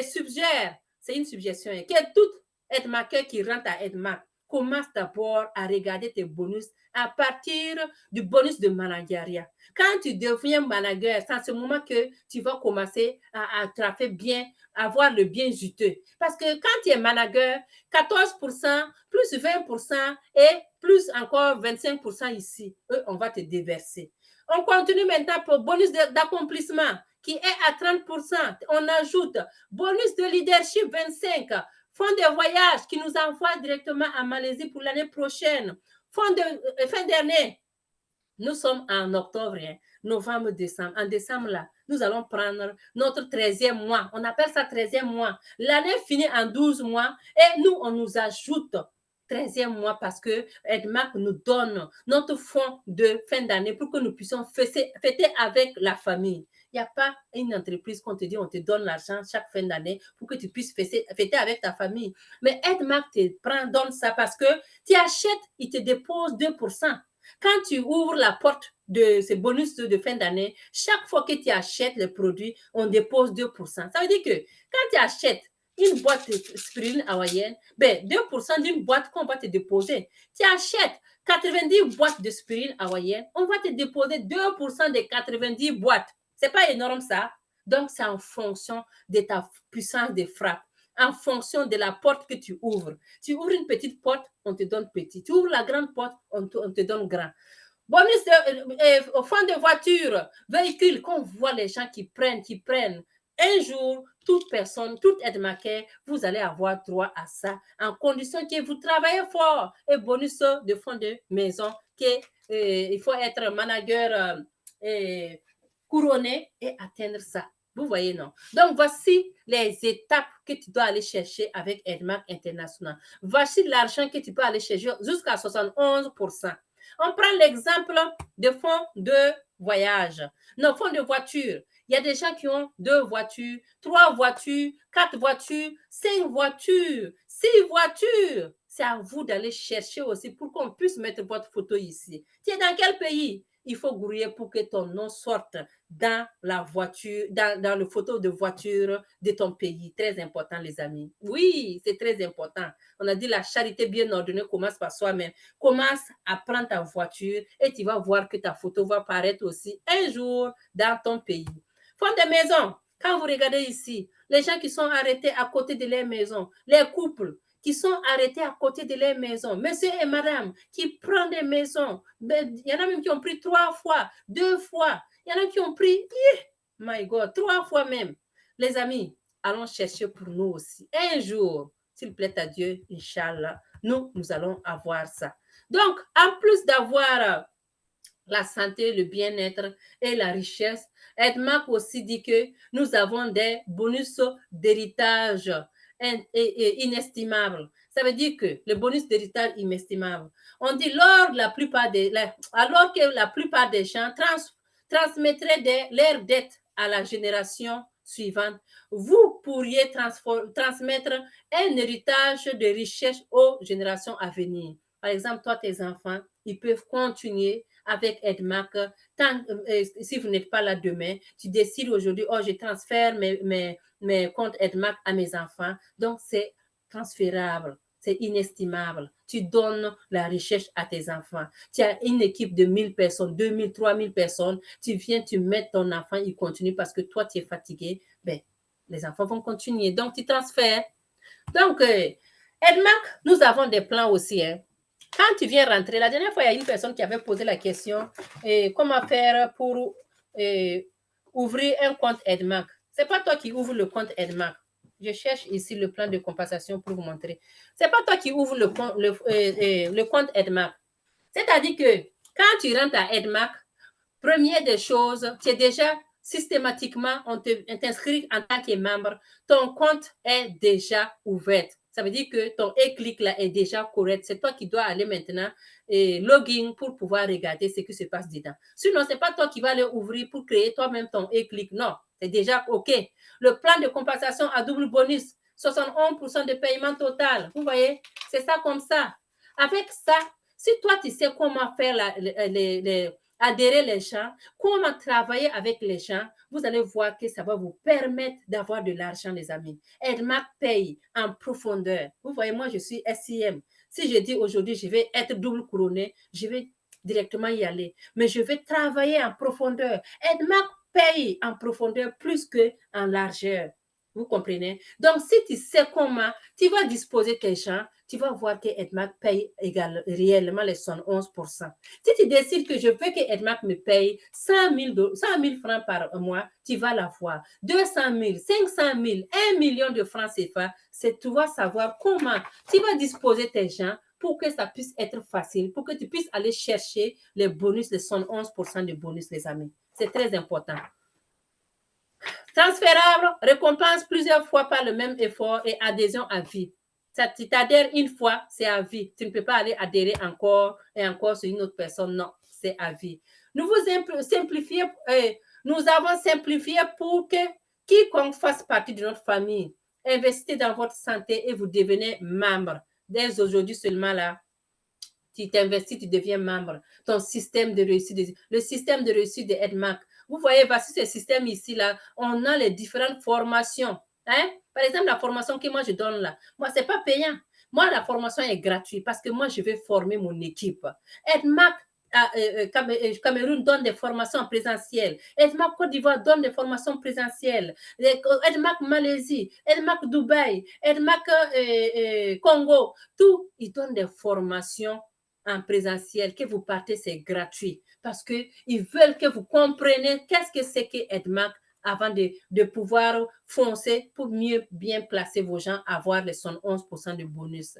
suggère, c'est une suggestion, hein, que tout aide-marqueur qui rentre à aide-marque commence d'abord à regarder tes bonus à partir du bonus de manageriat. Quand tu deviens manager, c'est à ce moment que tu vas commencer à attraper bien, à avoir le bien juteux. Parce que quand tu es manager, 14%, plus 20% et plus encore 25% ici, eux, on va te déverser. On continue maintenant pour bonus d'accomplissement qui est à 30%. On ajoute bonus de leadership 25%. Fonds de voyage qui nous envoie directement à Malaisie pour l'année prochaine. Fonds de fin d'année. Nous sommes en octobre, hein, novembre, décembre. En décembre, là, nous allons prendre notre 13e mois. On appelle ça 13e mois. L'année finit en 12 mois et nous, on nous ajoute 13e mois parce que Edmark nous donne notre fonds de fin d'année pour que nous puissions fêter avec la famille. Il n'y a pas une entreprise qu'on te dit, on te donne l'argent chaque fin d'année pour que tu puisses fêter avec ta famille. Mais Edmark te donne ça parce que tu achètes, il te dépose 2%. Quand tu ouvres la porte de ces bonus de fin d'année, chaque fois que tu achètes les produits, on dépose 2%. Ça veut dire que quand tu achètes une boîte de spiruline hawaïenne, ben 2% d'une boîte qu'on va te déposer. Tu achètes 90 boîtes de spiruline hawaïenne, on va te déposer 2% des 90 boîtes. C'est pas énorme ça. Donc, c'est en fonction de ta puissance de frappe, en fonction de la porte que tu ouvres. Tu ouvres une petite porte, on te donne petit. Tu ouvres la grande porte, on te donne grand. Bonus au fond de voiture, véhicule, qu'on voit les gens qui prennent. Un jour, toute personne, toute aide-marquée, vous allez avoir droit à ça, en condition que vous travaillez fort. Et bonus de fond de maison, il faut être manager couronné et atteindre ça. Vous voyez, non? Donc, voici les étapes que tu dois aller chercher avec Edmark International. Voici l'argent que tu peux aller chercher jusqu'à 71%. On prend l'exemple de fonds de voyage. Non, fonds de voiture. Il y a des gens qui ont 2 voitures, 3 voitures, 4 voitures, 5 voitures, 6 voitures. C'est à vous d'aller chercher aussi pour qu'on puisse mettre votre photo ici. Tu es dans quel pays? Il faut grouiller pour que ton nom sorte dans la voiture, dans le photo de voiture de ton pays. Très important, les amis. Oui, c'est très important. On a dit la charité bien ordonnée commence par soi-même. Commence à prendre ta voiture et tu vas voir que ta photo va apparaître aussi un jour dans ton pays. Fonds de maison, quand vous regardez ici, les gens qui sont arrêtés à côté de leur maison, les couples qui sont arrêtés à côté de leur maison, monsieur et madame qui prennent des maisons, il y en a même qui ont pris 3 fois, 2 fois, il y en a qui ont pris, my God, 3 fois même. Les amis, allons chercher pour nous aussi. Un jour, s'il plaît à Dieu, Inch'Allah, nous allons avoir ça. Donc, en plus d'avoir la santé, le bien-être et la richesse, Edmark aussi dit que nous avons des bonus d'héritage inestimables. Ça veut dire que le bonus d'héritage inestimable, on dit alors que la plupart des gens transmettraient leurs dettes à la génération suivante, vous pourriez transmettre un héritage de richesse aux générations à venir. Par exemple, toi, tes enfants, ils peuvent continuer avec Edmark. Si vous n'êtes pas là demain, tu décides aujourd'hui, oh, je transfère mes comptes Edmark à mes enfants. Donc, c'est transférable, c'est inestimable. Tu donnes la richesse à tes enfants. Tu as une équipe de 1000 personnes, 2000, 3000 personnes. Tu viens, tu mets ton enfant, il continue parce que toi, tu es fatigué. Ben, les enfants vont continuer. Donc, tu transfères. Donc, Edmark, nous avons des plans aussi, hein. Quand tu viens rentrer, la dernière fois, il y a une personne qui avait posé la question comment faire pour ouvrir un compte Edmark. Ce n'est pas toi qui ouvres le compte Edmark. Je cherche ici le plan de compensation pour vous montrer. Ce n'est pas toi qui ouvres le compte Edmark. C'est-à-dire que quand tu rentres à Edmark, première des choses, tu es déjà systématiquement, on t'inscrit en tant que membre, ton compte est déjà ouvert. Ça veut dire que ton e-click là est déjà correct. C'est toi qui dois aller maintenant login pour pouvoir regarder ce qui se passe dedans. Sinon, ce n'est pas toi qui vas aller ouvrir pour créer toi-même ton e-click. Non, c'est déjà OK. Le plan de compensation à double bonus, 71% de paiement total. Vous voyez, c'est ça comme ça. Avec ça, Si toi, tu sais comment faire adhérer les gens, comment travailler avec les gens, vous allez voir que ça va vous permettre d'avoir de l'argent, les amis. Edmac paye en profondeur. Vous voyez, moi, je suis SIM. Si je dis aujourd'hui, je vais être double couronné, je vais directement y aller. Mais je vais travailler en profondeur. Edmac paye en profondeur plus qu'en largeur. Vous comprenez? Donc, si tu sais comment, tu vas disposer tes gens, tu vas voir que Edmac paye réellement les 111%. Si tu décides que je veux que Edmac me paye 100 000 francs par mois, tu vas l'avoir. 200 000, 500 000, 1 million de francs CFA, c'est tu vas savoir comment tu vas disposer tes gens pour que ça puisse être facile, pour que tu puisses aller chercher les bonus, les 111% de bonus, les amis. C'est très important. Transférable, récompense plusieurs fois par le même effort et adhésion à vie. Ça, tu t'adhères une fois, c'est à vie. Tu ne peux pas aller adhérer encore et encore sur une autre personne. Non, c'est à vie. Nous avons simplifié pour que quiconque fasse partie de notre famille, investissez dans votre santé et vous devenez membre. Dès aujourd'hui seulement là, tu t'investis, tu deviens membre. Ton système de réussite, le système de réussite de Edmac. Vous voyez, voici ce système ici, là, on a les différentes formations. Hein? Par exemple, la formation que moi je donne là, moi, ce n'est pas payant. Moi, la formation est gratuite parce que moi, je vais former mon équipe. Edmac Cameroun donne des formations en présentiel. Edmac Côte d'Ivoire donne des formations présentielles. Edmac Malaisie, Edmac Dubaï, Edmac Congo, tout, ils donnent des formations en présentiel. Que vous partez, c'est gratuit parce qu'ils veulent que vous compreniez qu'est-ce que c'est que Edmac avant de pouvoir foncer pour mieux bien placer vos gens, avoir les 111% de bonus.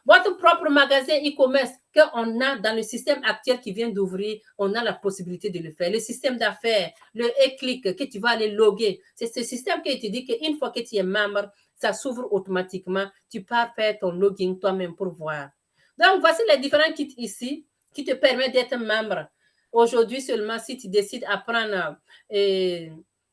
Votre propre magasin e-commerce qu'on a dans le système actuel qui vient d'ouvrir, on a la possibilité de le faire. Le système d'affaires, le e-click que tu vas aller loguer, c'est ce système qui te dit qu'une fois que tu es membre, ça s'ouvre automatiquement. Tu pars faire ton login toi-même pour voir. Donc, voici les différents kits ici qui te permettent d'être membre. Aujourd'hui seulement, si tu décides à prendre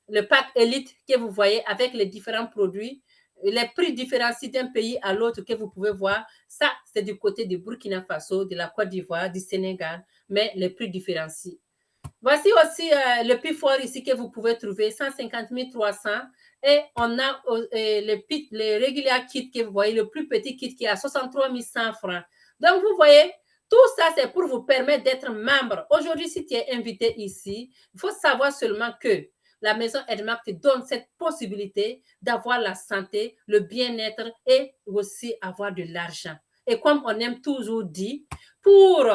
le pack Elite que vous voyez avec les différents produits, les prix différencient d'un pays à l'autre que vous pouvez voir. Ça, c'est du côté du Burkina Faso, de la Côte d'Ivoire, du Sénégal, mais les prix différencient. Voici aussi le plus fort ici que vous pouvez trouver, 150 300. Et on a les regular kits que vous voyez, le plus petit kit qui est à 63 100 francs. Donc, vous voyez, tout ça, c'est pour vous permettre d'être membre. Aujourd'hui, si tu es invité ici, il faut savoir seulement que la maison Edmac te donne cette possibilité d'avoir la santé, le bien-être et aussi avoir de l'argent. Et comme on aime toujours dire, pour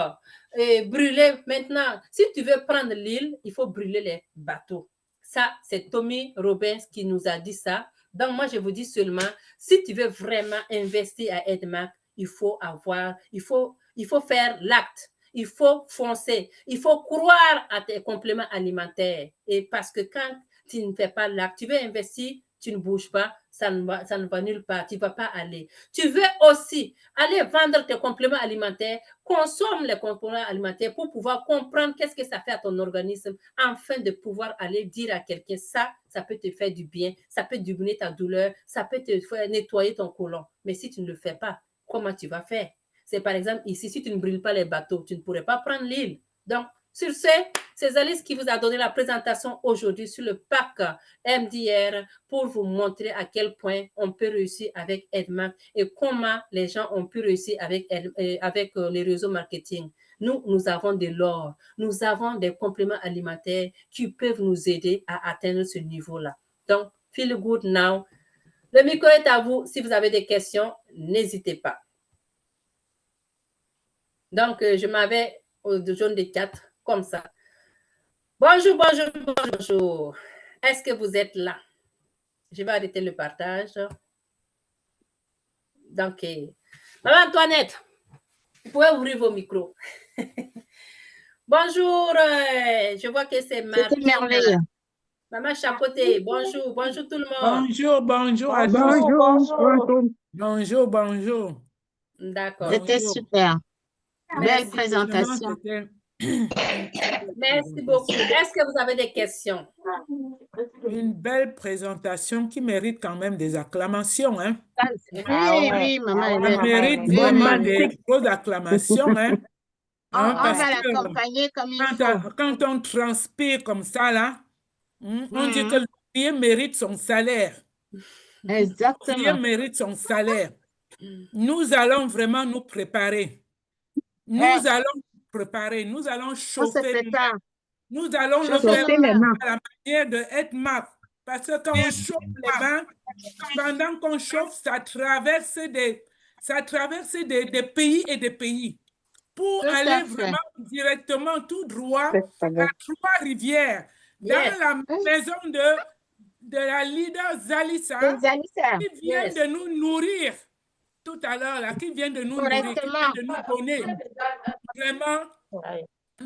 brûler maintenant, si tu veux prendre l'île, il faut brûler les bateaux. Ça, c'est Tommy Robbins qui nous a dit ça. Donc, moi, je vous dis seulement, si tu veux vraiment investir à Edmac, il faut faire l'acte. Il faut foncer. Il faut croire à tes compléments alimentaires. Et parce que quand tu ne fais pas l'acte, tu veux investir, tu ne bouges pas, ça ne va nulle part, tu ne vas pas aller. Tu veux aussi aller vendre tes compléments alimentaires, consomme les compléments alimentaires pour pouvoir comprendre qu'est-ce que ça fait à ton organisme, afin de pouvoir aller dire à quelqu'un, ça peut te faire du bien, ça peut diminuer ta douleur, ça peut te faire nettoyer ton côlon. Mais si tu ne le fais pas, comment tu vas faire? C'est par exemple ici, si tu ne brûles pas les bateaux, tu ne pourrais pas prendre l'île. Donc, sur ce, c'est Alice qui vous a donné la présentation aujourd'hui sur le pack MDR pour vous montrer à quel point on peut réussir avec Edmac et comment les gens ont pu réussir avec les réseaux marketing. Nous avons de l'or, nous avons des compléments alimentaires qui peuvent nous aider à atteindre ce niveau-là. Donc, feel good now. Le micro est à vous. Si vous avez des questions, n'hésitez pas. Donc, je m'avais au jaune de 4, comme ça. Bonjour, bonjour, bonjour. Est-ce que vous êtes là? Je vais arrêter le partage. Donc, Maman Antoinette, vous pouvez ouvrir vos micros. Bonjour, je vois que c'est Martine. C'était merveilleux. Maman Chapoté, bonjour, bonjour tout le monde. Bonjour, bonjour à tous. Bonjour, bonjour. D'accord. C'était super. Merci. Belle présentation. Merci beaucoup. Est-ce que vous avez des questions? Une belle présentation qui mérite quand même des acclamations. Hein? Oui, maman. Elle mérite vraiment des grosses acclamations. Hein? Hein, On parce va que l'accompagner comme il faut. quand on transpire comme ça, là, on dit que l'ouvrier mérite son salaire. L'ouvrier Exactement. mérite son salaire. Nous allons vraiment nous préparer. Nous allons nous préparer. Nous allons On se chauffer. prépare. Nous allons le Chauffer faire les mains. à la manière de Edmap. Parce que quand on chauffe les mains, pendant qu'on chauffe, ça traverse des pays et des pays pour Tout aller à fait. vraiment directement tout droit à Trois-Rivières, dans Yes. la maison de la leader Zalissa, Zalissa. qui vient Yes. de nous nourrir tout à l'heure, là, qui vient de nous nourrir, qui vient Correctement. de nous donner vraiment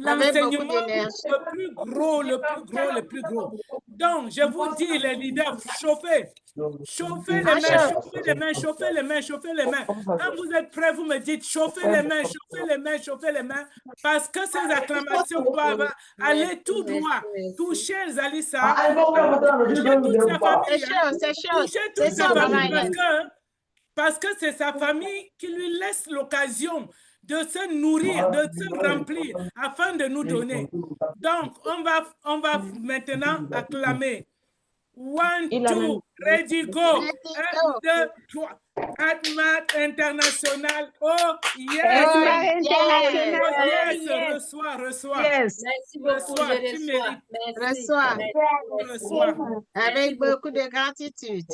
Avec beaucoup l'enseignement d'énergie. le plus gros, le plus gros, le plus gros. Donc, je vous dis, les leaders, chauffez. Chauffez les On mains, chauffe. chauffez les mains, chauffez les mains, chauffez les mains. Quand vous êtes prêts, vous me dites chauffez les mains, chauffez les mains, chauffez les mains, parce que ces acclamations doivent aller tout droit. Toucher Zalissa, toucher toute sa C'est famille, chaud, c'est chaud. toucher toute C'est sa chaud, famille, maman. parce que c'est sa famille qui lui laisse l'occasion de se nourrir, de se remplir, afin de nous donner. Donc, on va maintenant acclamer. 1, 2, ready, go. 1, 2, 3. Atmat International. Oh, yes. Oh, yes. Reçois. Merci beaucoup, Reçois, je tu reçois. mérites. Merci. Reçois. Reçois. Avec beaucoup de gratitude.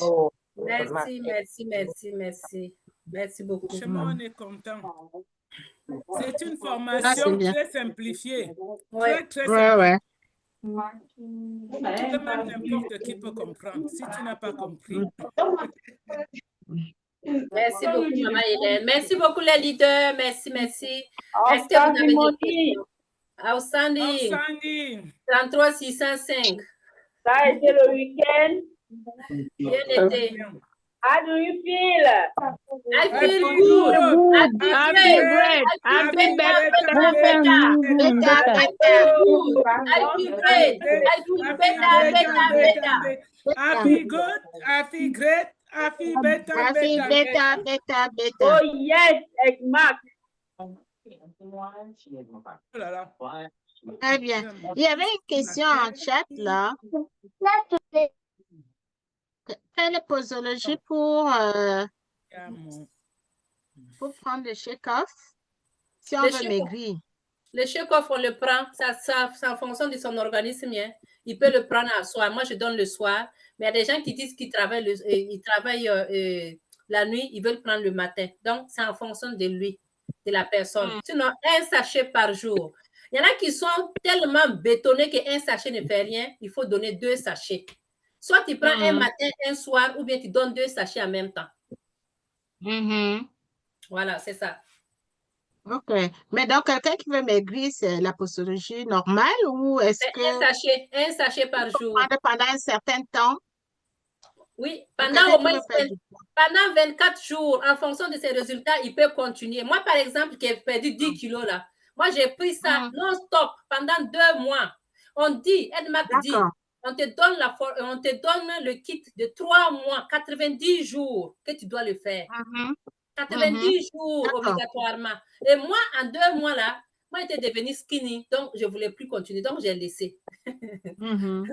Merci, merci, merci, merci. Merci beaucoup. Franchement, on est content. C'est une Ah, formation c'est bien. très simplifiée. Ouais. Très Ouais, simplifiée. ouais. Que même n'importe qui peut comprendre. Si tu n'as pas compris. Merci beaucoup, Maman Hélène. Merci beaucoup, les leaders. Merci, merci. Est-ce que vous avez des questions? Outstanding. Outstanding. 33 605. Ça a été le week-end. Bien été. How do you feel? I feel good. I feel great. I feel better. I feel great. I feel better. I feel good. I feel great. I feel better. I feel better. Oh yes, Marc. Oh là là. Très bien. Il y avait une question en chat là. Quelle est la posologie pour prendre le shake-off si on veut maigrir? Le shake-off, on le prend, ça en fonction de son organisme. Hein. Il peut le prendre à soir. Moi, je donne le soir. Mais il y a des gens qui disent qu'ils travaillent, la nuit, ils veulent prendre le matin. Donc, c'est en fonction de lui, de la personne. Sinon, un sachet par jour. Il y en a qui sont tellement bétonnés qu'un sachet ne fait rien. Il faut donner 2 sachets. Soit tu prends un matin, un soir, ou bien tu donnes 2 sachets en même temps. Voilà, c'est ça. OK. Mais donc, quelqu'un qui veut maigrir, c'est la posologie normale ou est-ce que... Un sachet par jour. Pendant un certain temps? Oui, pendant au moins pendant 24 jours, en fonction de ses résultats, il peut continuer. Moi, par exemple, qui ai perdu 10 kilos là, moi, j'ai pris ça non-stop pendant 2 mois. On dit, Edmac dit, on te donne le kit de 3 mois, 90 jours que tu dois le faire. 90 jours obligatoirement. Et moi, en 2 mois là, moi, j'étais devenue skinny, donc je ne voulais plus continuer, donc j'ai laissé. Sinon,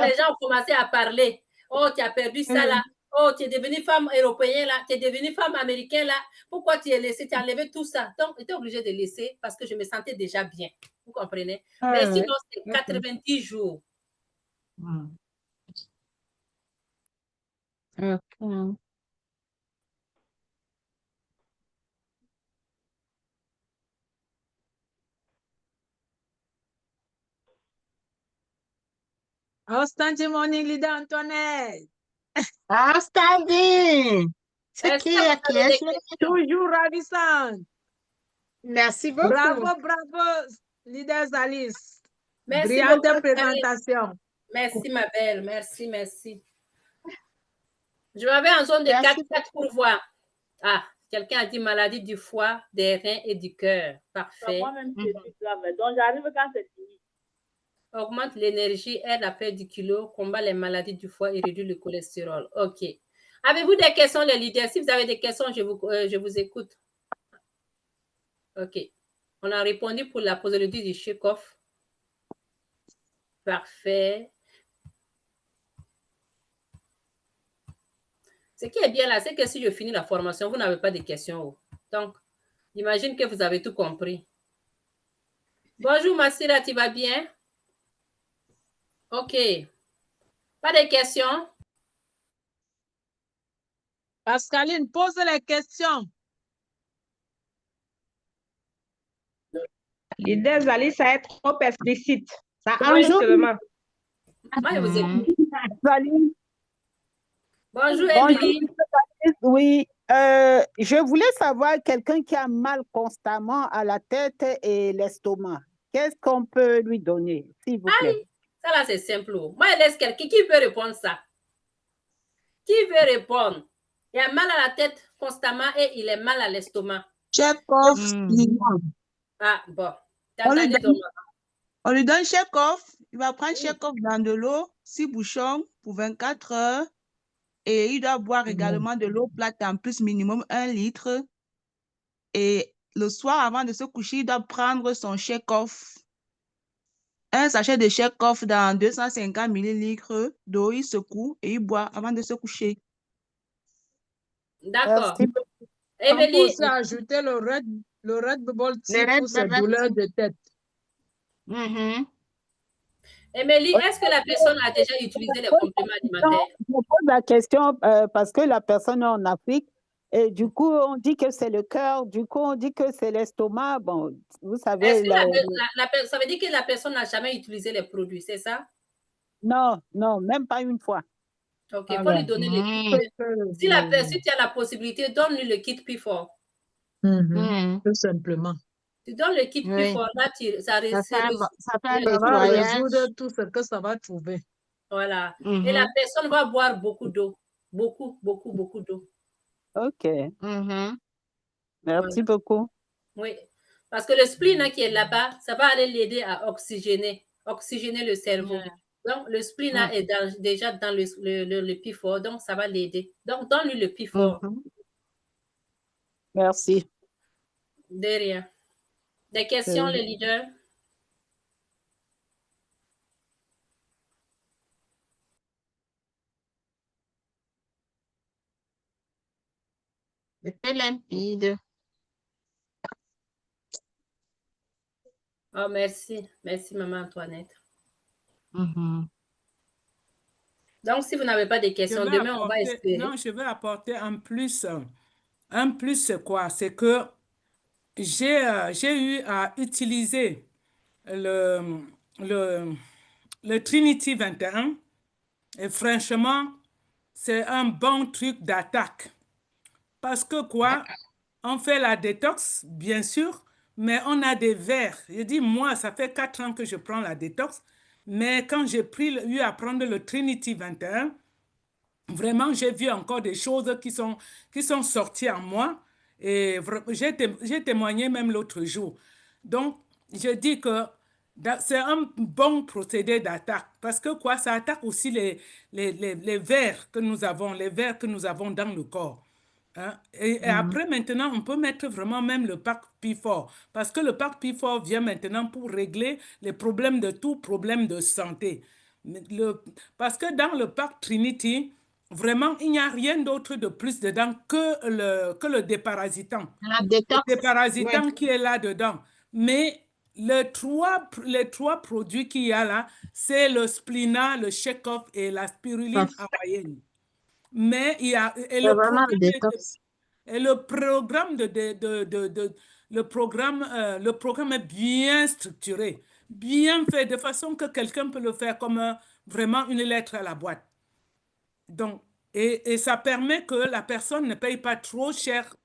les gens ont commencé à parler. Oh, tu as perdu ça là. Oh, tu es devenue femme européenne là. Tu es devenue femme américaine là. Pourquoi tu as laissé? Tu as enlevé tout ça. Donc, j'étais obligée de laisser parce que je me sentais déjà bien. Vous comprenez? Mais sinon, c'est 90 jours. Outstanding morning, leader Antoinette. Outstanding. C'est qui est toujours ravissante. Merci beaucoup. Bravo, leader Alice. Merci Brillante beaucoup, présentation. Merci, ma belle. Merci. Je m'avais en zone de 4 pour voir. Ah, quelqu'un a dit maladie du foie, des reins et du cœur. Parfait. Moi-même, je suis grave. Donc, j'arrive quand c'est fini. Augmente l'énergie, aide à perdre du kilo, combat les maladies du foie et réduit le cholestérol. OK. Avez-vous des questions, les leaders? Si vous avez des questions, je vous écoute. OK. On On a répondu pour la posologie du Chekhov. Parfait. Ce qui est bien là, c'est que si je finis la formation, vous n'avez pas de questions. Donc, j'imagine que vous avez tout compris. Bonjour Massira, tu vas bien? OK. Pas de questions? Pascaline, pose les questions. L'idée, Zali, ça est trop explicite. Ça Bonjour. seulement. Moi, je vous écoute. Salut. Bonjour, Émilie. Oui, je voulais savoir quelqu'un qui a mal constamment à la tête et l'estomac. Qu'est-ce qu'on peut lui donner, s'il vous plaît? Ça là, c'est simple. Moi, je laisse quelqu'un qui veut répondre ça. Qui veut répondre? Il a mal à la tête constamment et il est mal à l'estomac. Chekhov. Ah, bon. On lui donne Chekhov. Il va prendre Chekhov dans de l'eau, 6 bouchons pour 24 heures. Et il doit boire également de l'eau plate en plus, minimum 1 litre. Et le soir, avant de se coucher, il doit prendre son Chekhov. Un sachet de Chekhov dans 250 millilitres d'eau. Il secoue et il boit avant de se coucher. D'accord. On peut aussi ajouter le Red Bubble Tea pour ses douleurs de tête. Émilie, est-ce que la personne a déjà utilisé les compléments alimentaires? Je pose la question parce que la personne est en Afrique et du coup, on dit que c'est le cœur, du coup, on dit que c'est l'estomac. Bon, vous savez. Ça veut dire que la personne n'a jamais utilisé les produits, c'est ça? Non, non, même pas une fois. OK, il faut lui donner le kit. Si tu as la possibilité, donne-lui le kit P4. Tout simplement. Tu donnes le kit P4, là, ça va résoudre tout ce que ça va trouver. Voilà. Et la personne va boire beaucoup d'eau. Beaucoup, beaucoup, beaucoup d'eau. OK. Merci beaucoup. Oui. Parce que le spleen qui est là-bas, ça va aller l'aider à oxygéner le cerveau. Donc, le spleen est déjà dans le P4, donc ça va l'aider. Donc, donne-lui le P4. Merci. De rien. Des questions, les leaders? C'était limpide. Oh, merci. Merci, Maman Antoinette. Donc, si vous n'avez pas de questions, demain, on va espérer. Non, je vais apporter un plus. Un plus, c'est quoi? C'est que j'ai eu à utiliser le Trinity 21 et franchement, c'est un bon truc d'attaque. Parce que quoi? On fait la détox, bien sûr, mais on a des verres. Je dis, moi, ça fait 4 ans que je prends la détox, mais quand j'ai eu à prendre le Trinity 21, vraiment, j'ai vu encore des choses qui sont sorties en moi et j'ai témoigné même l'autre jour. Donc, je dis que c'est un bon procédé d'attaque parce que quoi, ça attaque aussi les vers que nous avons, dans le corps. Hein? Et après, maintenant, on peut mettre vraiment même le pack P4 parce que le pack P4 vient maintenant pour régler les problèmes de tout problème de santé. Parce que dans le pack Trinity, vraiment, il n'y a rien d'autre de plus dedans que le déparasitant. Le déparasitant qui est là-dedans. Mais les trois produits qu'il y a là, c'est le Splina, le Chekhov et la spiruline hawaïenne. Mais il y a le programme est bien structuré, bien fait, de façon que quelqu'un peut le faire comme vraiment une lettre à la boîte. Donc, et ça permet que la personne ne paye pas trop cher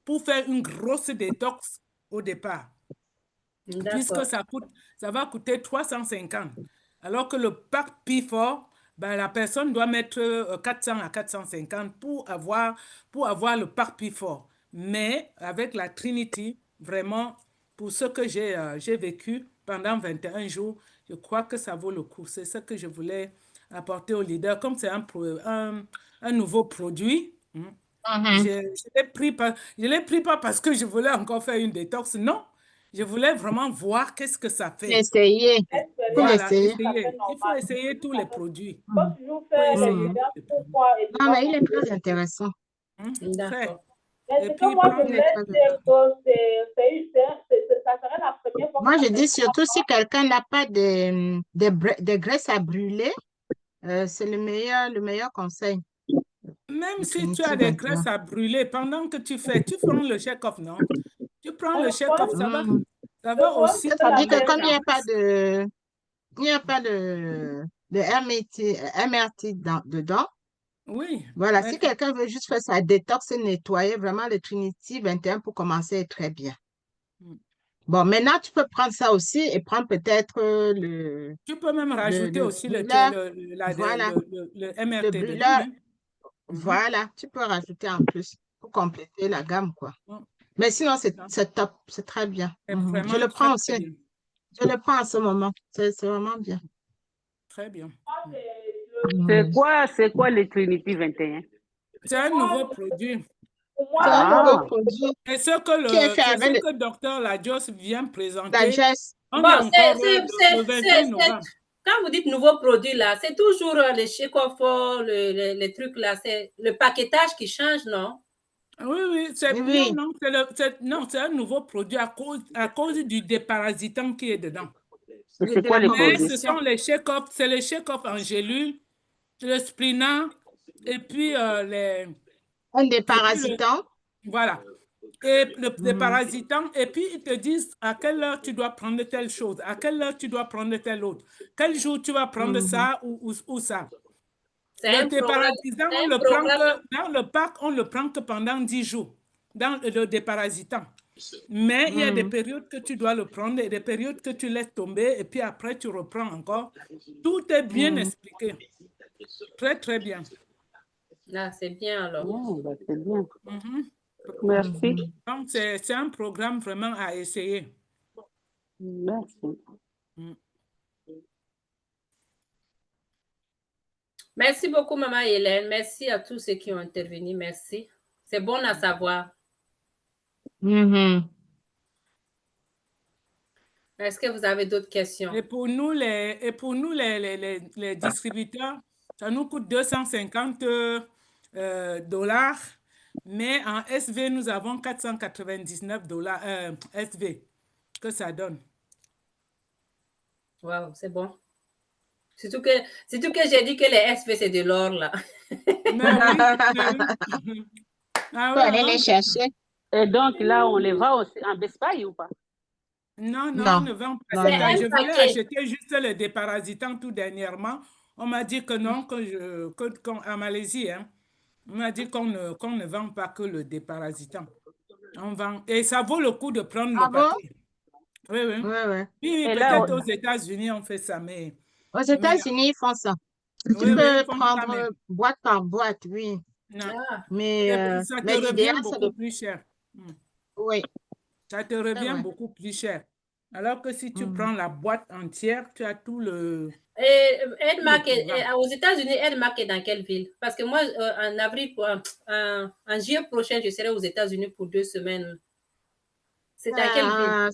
pour faire une grosse détox au départ. Puisque ça va coûter 350. Alors que le pack P4, ben, la personne doit mettre 400 à 450 pour avoir le pack P4. Mais avec la Trinity, vraiment, pour ce que j'ai vécu pendant 21 jours, je crois que ça vaut le coup. C'est ce que je voulais apporter aux leaders. Comme c'est un nouveau produit, je ne l'ai pris pas parce que je voulais encore faire une détox. Non, Je voulais vraiment voir qu'est-ce que ça fait. Essayer. Faut Voilà, essayer. essayer. Il faut essayer tous les produits. Il faut toujours faire les essayer. recherches pour voir. Et Non, mais il est très intéressant. Très. D'accord. Mais Et ce puis, que moi, je prendre- voulais dire que ça serait la première fois. Moi, je dis surtout si quelqu'un n'a pas de graisse à brûler, c'est le meilleur conseil. Même Le si tu Trinity as des 21. graisses à brûler, pendant que tu prends le check-off, non? Tu prends le check-off, ça va aussi. Ça veut dire que comme il n'y a pas de MRT dedans, Oui. voilà, mais si quelqu'un veut juste faire sa détox et nettoyer, vraiment le Trinity 21 pour commencer est très bien. Mm. Bon, maintenant, tu peux prendre ça aussi et prendre peut-être le tu peux même rajouter aussi le brûleur. MRT Le dedans. brûleur, Hein. voilà, tu peux rajouter en plus pour compléter la gamme, quoi. Mm. Mais sinon, c'est top, c'est très bien. C'est Je vraiment le prends très, très aussi. bien. Je le prends en ce moment. C'est vraiment bien. Très bien. C'est quoi le Trinity 21? C'est un nouveau produit. C'est un nouveau produit Et ce que qui est fait avec le docteur Lajos vient la présenter, Jess. on Bon, est encore le 25 novembre. quand vous dites nouveau produit là, c'est toujours les Checofor, les trucs là, c'est le paquetage qui change, non? Oui, c'est un nouveau produit à cause du déparasitant qui est dedans. C'est quoi les Mais produits? ce sont les check-up, c'est les check-up en gélule, le Splina, et puis Un déparasitant. voilà. Et le déparasitant, et puis ils te disent à quelle heure tu dois prendre telle chose, à quelle heure tu dois prendre telle autre, quel jour tu vas prendre ça ou ça. Le déparasitant, dans le pack, on le prend que pendant 10 jours, dans le déparasitant. Mais il y a des périodes que tu dois le prendre et des périodes que tu laisses tomber et puis après tu reprends encore. Tout est bien expliqué. Très, très bien. Là, c'est bien alors. C'est bien. Mhm. Merci. Donc, c'est un programme vraiment à essayer. Merci. Merci beaucoup, Maman Hélène. Merci à tous ceux qui ont intervenu. Merci. C'est bon à savoir. Est-ce que vous avez d'autres questions? Et pour nous, les distributeurs, ça nous coûte 250 dollars, mais en SV, nous avons 499 dollars SV que ça donne. Wow, c'est bon. Surtout que j'ai dit que les SV, c'est de l'or, là. Mais oui. Faut aller les chercher. Et donc, là, on les vend aussi en Best Buy ou pas? Non, Non. on ne vend pas. Je voulais acheter juste le déparasitant tout dernièrement. On m'a dit que non, en Malaisie, hein, on m'a dit qu'on ne vend pas que le déparasitant. On vend, et ça vaut le coup de prendre le paquet. Oui. Oui, peut-être aux États-Unis, on fait ça, mais... Aux États-Unis, ils font ça. Tu peux prendre boîte par boîte, oui. Non. Mais ça te revient beaucoup plus cher. Oui. Ça te revient beaucoup plus cher. Alors que si tu prends la boîte entière, tu as tout le... aux États-Unis, Edmark est dans quelle ville? Parce que moi, en avril, en juillet prochain, je serai aux États-Unis pour 2 semaines. C'est à quelle ville?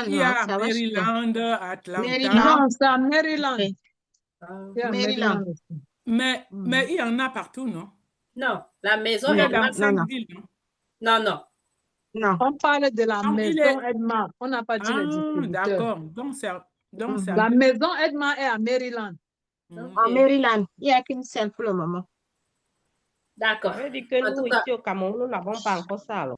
Il y a Maryland, Atlanta. Non, c'est à Maryland. Maryland. Mais il y en a partout, non? Non, la maison est Edmark. dans chaque ville, non? Non. On parle de la maison Edmark. On n'a pas dit le distributeur. D'accord. Donc, la maison Edmark est à Maryland. En Maryland. Il n'y a qu'une seule pour le moment. D'accord. Ça veut dire que nous, ici au Cameroun, nous n'avons pas encore ça, alors.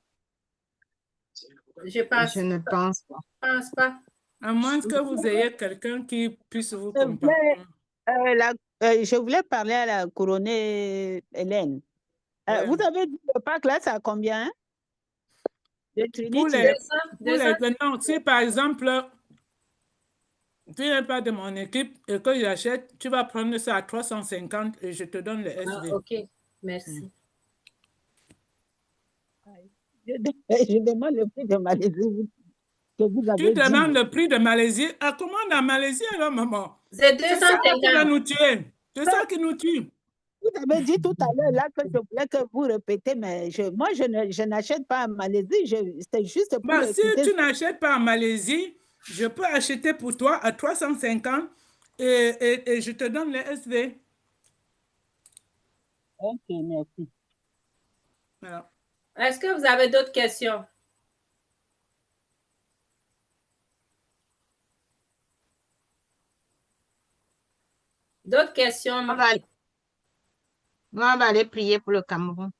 Je ne pense pas. Pense pas. À moins que vous ayez quelqu'un qui puisse vous comprendre. Je voulais parler à la couronnée Hélène. Vous avez dit le pack là, c'est à combien? Non, si par exemple, tu n'es pas de mon équipe et que j'achète, tu vas prendre ça à 350 et je te donne le SV. Ok, merci. Je demande le prix de Malaisie. Tu demandes le prix de Malaisie. Ah, comment en Malaisie alors, maman? C'est 250. C'est ça qui va nous tuer. C'est ça qui nous tue. Vous avez dit tout à l'heure là que je voulais que vous répétez, mais moi, je n'achète pas en Malaisie. C'est juste pour Si écouter. tu n'achètes pas en Malaisie, je peux acheter pour toi à 350 et je te donne les SV. Ok, merci. Voilà. Est-ce que vous avez d'autres questions? D'autres questions? On va aller prier pour le Cameroun.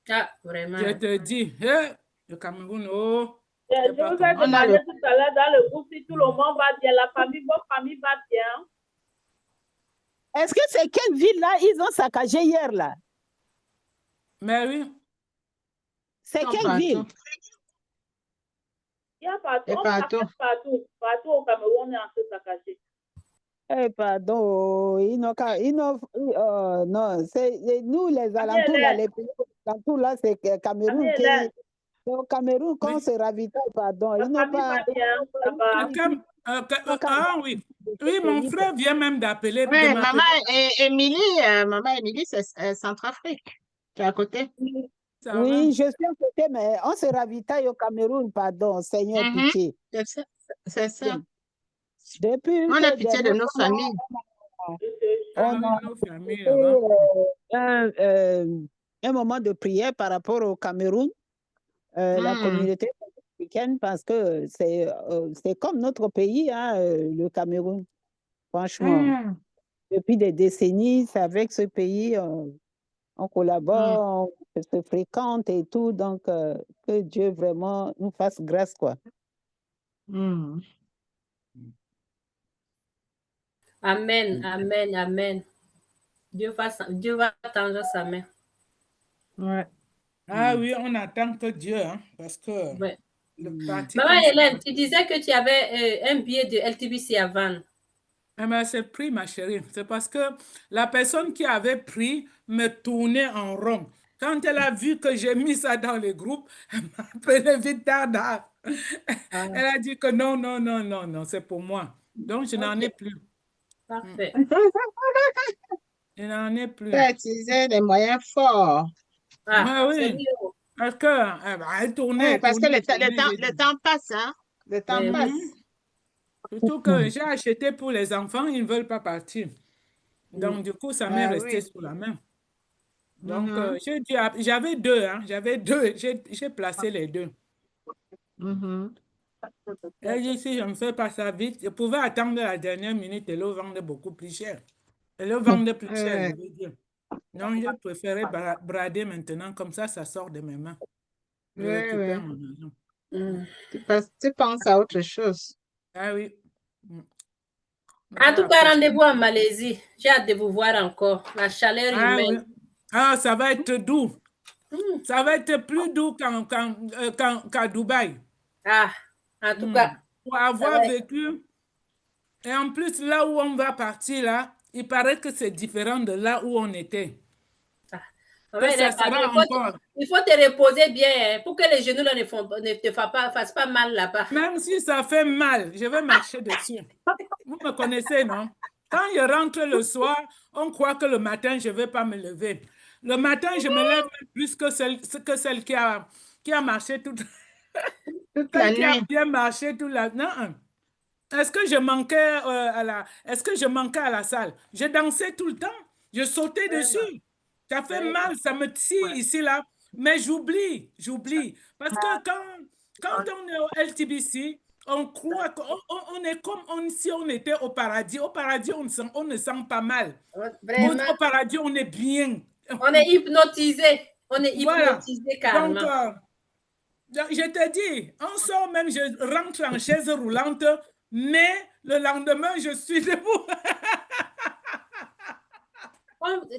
Ah, vraiment. Je te dis, le Cameroun, oh. Je vous ai demandé tout à l'heure dans le groupe si tout le monde va bien, la famille, votre famille va bien. Est-ce que c'est quelle ville là ils ont saccagé hier là? Mais oui. C'est quelle ville? Il y a partout. Partout au Cameroun, on est en train de saccager. Eh, pardon, non, c'est nous les alentours, là, les pays alentours, là, c'est Cameroun qui est. Au Cameroun, quand on se ravitaille, pardon, ils n'ont pas. Oui. Oui, mon frère vient même d'appeler. Oui, maman Émilie, c'est Centrafrique. Tu es à côté? Oui, je suis à côté, mais on se ravitaille au Cameroun, pardon, Seigneur, pitié. C'est ça. Depuis on a pitié de nos familles. On a nos familles un moment de prière par rapport au Cameroun, la communauté africaine, parce que c'est comme notre pays, hein, le Cameroun. Franchement, depuis des décennies, c'est avec ce pays, on collabore, on se fréquente et tout, donc que Dieu vraiment nous fasse grâce, quoi. Amen, amen, amen. Dieu va tendre sa main. Ouais. Ah oui, on attend que Dieu, hein, parce que le parti... Maman Hélène, tu disais que tu avais un billet de LTBC à vendre. C'est pris, ma chérie. C'est parce que la personne qui avait pris me tournait en rond. Quand elle a vu que j'ai mis ça dans le groupe, elle m'a appelé vite tard. Elle a dit que non, c'est pour moi. Donc, je n'en ai plus. Parfait. Je n'en ai plus. Tu as utilisé des moyens forts. Oui. Parce que elle tournait. Parce que le temps passe, hein? Le temps passe. Surtout que j'ai acheté pour les enfants, ils ne veulent pas partir. Donc, du coup, ça m'est resté sous la main. Donc, j'avais deux, hein, j'ai placé les deux. Elle dit, si je ne fais pas ça vite, je pouvais attendre la dernière minute et le vendre beaucoup plus cher. Et le vendre plus cher, je veux dire. Donc, je préférais brader maintenant, comme ça sort de mes mains. Je récupère mon argent. Tu penses à autre chose. Ah oui. En tout cas, rendez-vous en Malaisie. J'ai hâte de vous voir encore. La chaleur humaine. Oui. Ça va être doux. Ça va être plus doux qu'à Dubaï. En tout cas. Pour avoir vécu. Et en plus, là où on va partir, là, il paraît que c'est différent de là où on était. Il faut te reposer bien pour que les genoux là, ne te fassent pas mal là-bas. Même si ça fait mal, je vais marcher dessus. Vous me connaissez, non? Quand je rentre le soir, on croit que le matin, je ne vais pas me lever. Le matin, je me lève plus que celle qui a marché toute la nuit. Qui a bien marché toute la nuit. Non. Est-ce que je manquais à la salle? Je dansais tout le temps. Je sautais dessus. Ça fait mal, ça me tire ici, là. Mais j'oublie. Parce que quand on est au LTBC, on croit qu'on est comme si on était au paradis. Au paradis, on ne sent pas mal. Au paradis, on est bien. On est hypnotisé. Carrément. Donc, je te dis, on sort même, je rentre en chaise roulante, mais le lendemain, je suis debout.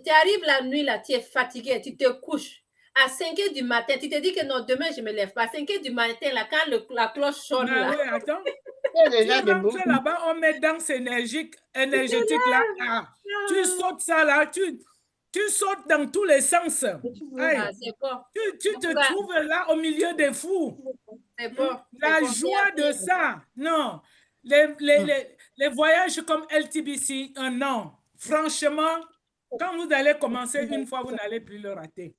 Tu arrives la nuit, là, tu es fatigué, tu te couches. À 5 h du matin, tu te dis que non, demain, je ne me lève pas. À 5 h du matin, là, quand la cloche sonne, là. Oui, attends. Tu rentres là-bas, on met danse énergétique, là. Tu sautes ça, là, tu sautes dans tous les sens. C'est bon. Tu te trouves là au milieu des fous. C'est bon. La joie de ça. Non. Les voyages comme LTBC, non. Franchement, Quand vous allez commencer une fois, vous n'allez plus le rater.